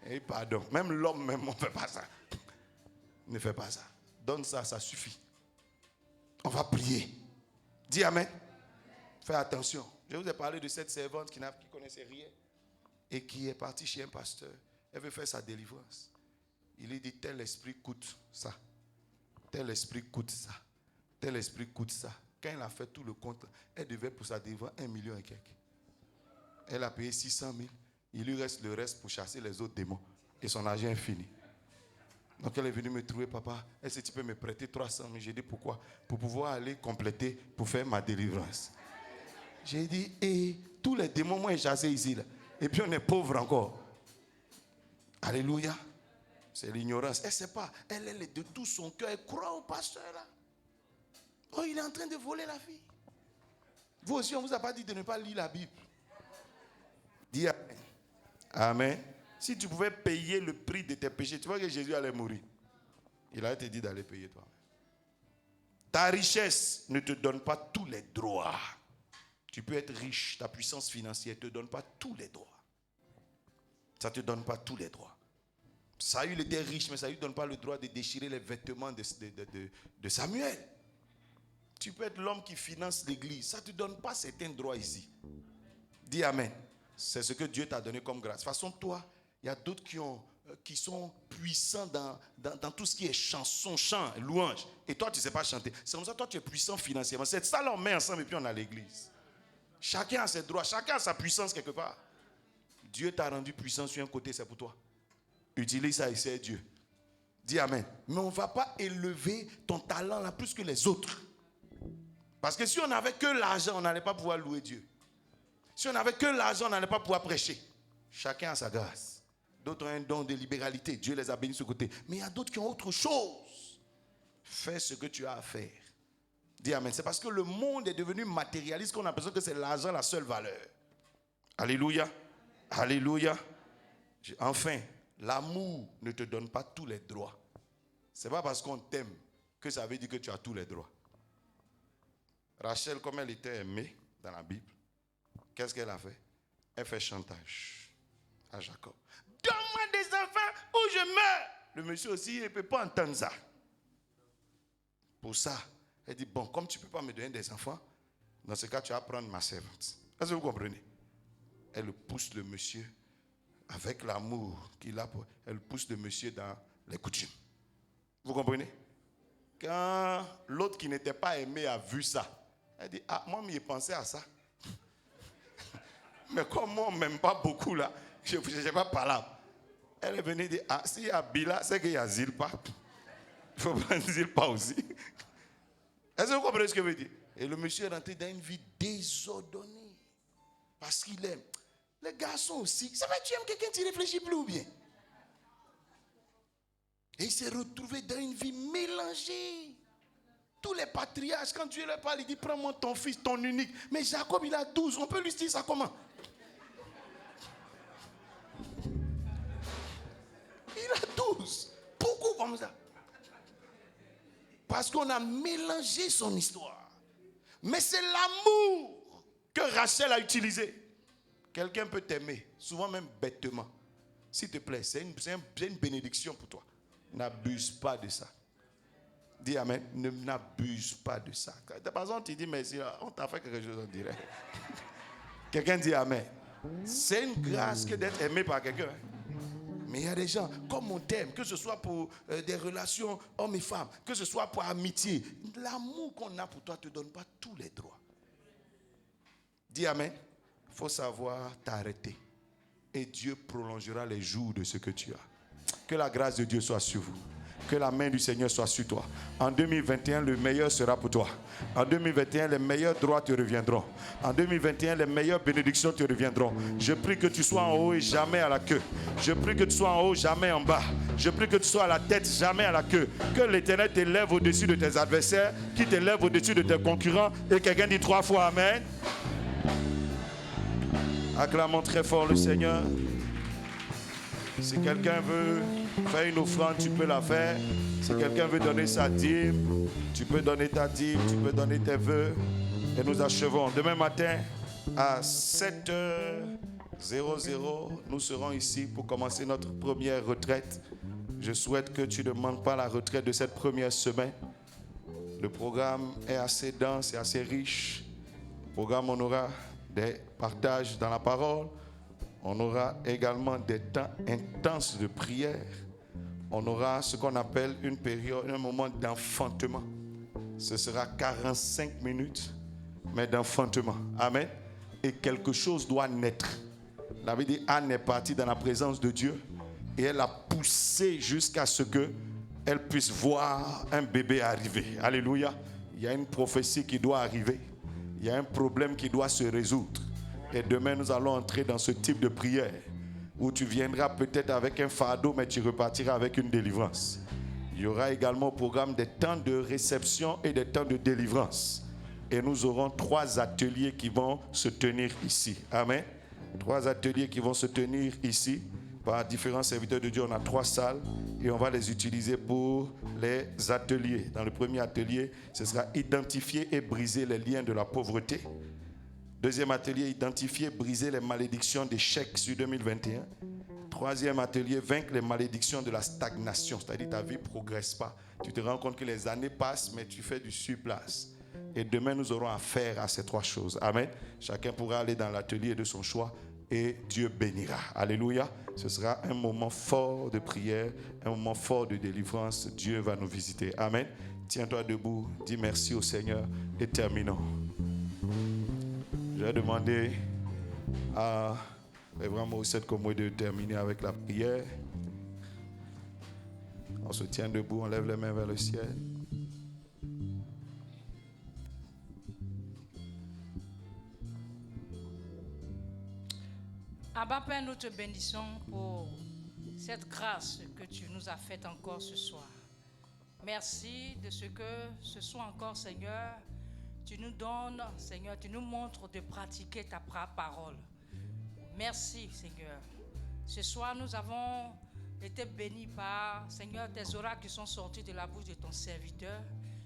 Et pardon, même l'homme même on ne fait pas ça. Ne fais pas ça. Donne ça, ça suffit. On va prier. Dis amen. Fais attention. Je vous ai parlé de cette servante qui connaissait rien et qui est partie chez un pasteur. Elle veut faire sa délivrance. Il lui dit tel esprit coûte ça. Tel esprit coûte ça. Tel esprit coûte ça. Quand elle a fait tout le compte, elle devait pour sa délivrance 1 million et quelques. Elle a payé 600 000. Il lui reste le reste pour chasser les autres démons. Et son argent est fini. Donc elle est venue me trouver, papa. Est-ce que tu peux me prêter 300 000? J'ai dit pourquoi? Pour pouvoir aller compléter, pour faire ma délivrance. J'ai dit, et tous les démons m'ont chassé ici. Là. Et puis on est pauvre encore. Alléluia. C'est l'ignorance. Elle ne sait pas. Elle est de tout son cœur. Elle croit au pasteur là. Oh, il est en train de voler la fille. Vous aussi, on ne vous a pas dit de ne pas lire la Bible. Dis amen. Amen. Si tu pouvais payer le prix de tes péchés, tu vois que Jésus allait mourir. Il a été dit d'aller payer toi. Ta richesse ne te donne pas tous les droits. Tu peux être riche, ta puissance financière ne te donne pas tous les droits. Ça ne te donne pas tous les droits. Saül était riche, mais ça ne lui donne pas le droit de déchirer les vêtements de Samuel. Tu peux être l'homme qui finance l'église. Ça ne te donne pas certains droits ici. Dis amen. C'est ce que Dieu t'a donné comme grâce. De toute façon, toi, il y a d'autres qui sont puissants dans tout ce qui est chanson, chant, louange. Et toi, tu ne sais pas chanter. C'est comme ça que toi, tu es puissant financièrement. C'est ça, là, on met ensemble et puis on a l'église. Chacun a ses droits, chacun a sa puissance quelque part. Dieu t'a rendu puissant sur un côté, c'est pour toi. Utilise ça et c'est Dieu. Dis amen. Mais on ne va pas élever ton talent là plus que les autres. Parce que si on n'avait que l'argent, on n'allait pas pouvoir louer Dieu. Si on n'avait que l'argent, on n'allait pas pouvoir prêcher. Chacun a sa grâce. D'autres ont un don de libéralité. Dieu les a bénis de ce côté. Mais il y a d'autres qui ont autre chose. Fais ce que tu as à faire. Dis amen. C'est parce que le monde est devenu matérialiste qu'on a l'impression que c'est l'argent la seule valeur. Alléluia. Alléluia. Enfin, l'amour ne te donne pas tous les droits. Ce n'est pas parce qu'on t'aime que ça veut dire que tu as tous les droits. Rachel, comme elle était aimée dans la Bible, qu'est-ce qu'elle a fait? Elle fait chantage à Jacob. Donne-moi des enfants ou je meurs. Le monsieur aussi, il ne peut pas entendre ça. Pour ça, elle dit, bon, comme tu ne peux pas me donner des enfants, dans ce cas, tu vas prendre ma servante. Est-ce que vous comprenez? Elle pousse le monsieur, avec l'amour qu'il a pour elle, pousse le monsieur dans les coutumes. Vous comprenez? Quand l'autre qui n'était pas aimé a vu ça, elle dit, ah, moi, j'y pensais à ça. Mais comme moi, on ne m'aime pas beaucoup là, je n'ai pas parlé. Elle est venue dire, ah, s'il y a Bila, c'est qu'il y a Zilpa. Il faut prendre Zilpa aussi. Est-ce que vous comprenez ce que je veux dire? Et le monsieur est rentré dans une vie désordonnée. Parce qu'il aime. Les garçons aussi. Ça va, tu aimes quelqu'un, tu ne réfléchis plus ou bien? Et il s'est retrouvé dans une vie mélangée. Tous les patriarches, quand Dieu leur parle, il dit, prends-moi ton fils, ton unique. Mais Jacob, il a 12. On peut lui dire ça comment? Il a 12. Pourquoi comme ça? Parce qu'on a mélangé son histoire. Mais c'est l'amour que Rachel a utilisé. Quelqu'un peut t'aimer, souvent même bêtement. S'il te plaît, c'est une bénédiction pour toi. N'abuse pas de ça. Dis amen. N'abuse pas de ça. Par exemple, tu dis merci, on t'a fait quelque chose, on dirait. Quelqu'un dit amen. C'est une grâce que d'être aimé par quelqu'un. Mais il y a des gens, comme on t'aime, que ce soit pour des relations hommes et femmes, que ce soit pour amitié, l'amour qu'on a pour toi ne te donne pas tous les droits. Dis amen. Il faut savoir t'arrêter. Et Dieu prolongera les jours de ce que tu as. Que la grâce de Dieu soit sur vous. Que la main du Seigneur soit sur toi. En 2021, le meilleur sera pour toi. En 2021, les meilleurs droits te reviendront. En 2021, les meilleures bénédictions te reviendront. Je prie que tu sois en haut et jamais à la queue. Je prie que tu sois en haut, jamais en bas. Je prie que tu sois à la tête, jamais à la queue. Que l'Éternel t'élève au-dessus de tes adversaires, qui t'élève au-dessus de tes concurrents. Et quelqu'un dit 3 fois amen. Acclamons très fort le Seigneur. Si quelqu'un veut faire une offrande, tu peux la faire. Si quelqu'un veut donner sa dîme, tu peux donner ta dîme, tu peux donner tes vœux. Et nous achevons. Demain matin, à 7h00, nous serons ici pour commencer notre première retraite. Je souhaite que tu ne manques pas la retraite de cette première semaine. Le programme est assez dense et assez riche. Au programme, on aura des partages dans la parole. On aura également des temps intenses de prière. On aura ce qu'on appelle une période, un moment d'enfantement. Ce sera 45 minutes, mais d'enfantement. Amen. Et quelque chose doit naître. La Bible dit, Anne est partie dans la présence de Dieu et elle a poussé jusqu'à ce qu'elle puisse voir un bébé arriver. Alléluia. Il y a une prophétie qui doit arriver. Il y a un problème qui doit se résoudre. Et demain, nous allons entrer dans ce type de prière où tu viendras peut-être avec un fardeau, mais tu repartiras avec une délivrance. Il y aura également au programme des temps de réception et des temps de délivrance. Et nous aurons 3 ateliers qui vont se tenir ici. Amen. 3 ateliers qui vont se tenir ici par différents serviteurs de Dieu. On a 3 salles et on va les utiliser pour les ateliers. Dans le premier atelier, ce sera identifier et briser les liens de la pauvreté. Deuxième atelier, identifier, briser les malédictions d'échec sur 2021. Troisième atelier, vaincre les malédictions de la stagnation. C'est-à-dire ta vie ne progresse pas. Tu te rends compte que les années passent, mais tu fais du surplace. Et demain, nous aurons affaire à ces 3 choses. Amen. Chacun pourra aller dans l'atelier de son choix et Dieu bénira. Alléluia. Ce sera un moment fort de prière, un moment fort de délivrance. Dieu va nous visiter. Amen. Tiens-toi debout, dis merci au Seigneur et terminons. Je vais demander à Révérend Maurice Komwe de terminer avec la prière. On se tient debout, on lève les mains vers le ciel. Abba Père, nous te bénissons pour cette grâce que tu nous as faite encore ce soir. Merci de ce que ce soir encore, Seigneur, tu nous donnes, Seigneur, tu nous montres de pratiquer ta parole. Merci, Seigneur. Ce soir, nous avons été bénis par, Seigneur, tes oracles qui sont sortis de la bouche de ton serviteur.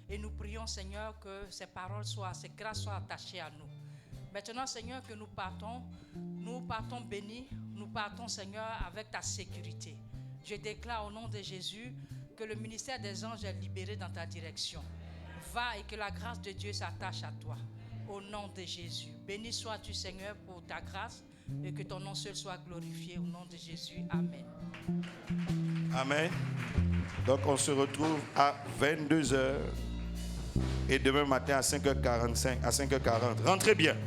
Et nous prions, Seigneur, que ces paroles soient, ces grâces soient attachées à nous. Maintenant, Seigneur, que nous partons bénis, nous partons, Seigneur, avec ta sécurité. Je déclare au nom de Jésus que le ministère des anges est libéré dans ta direction. Va et que la grâce de Dieu s'attache à toi. Au nom de Jésus. Béni sois-tu, Seigneur, pour ta grâce et que ton nom seul soit glorifié. Au nom de Jésus. Amen. Amen. Donc, on se retrouve à 22h et demain matin à 5h45, à 5h40. Rentrez bien.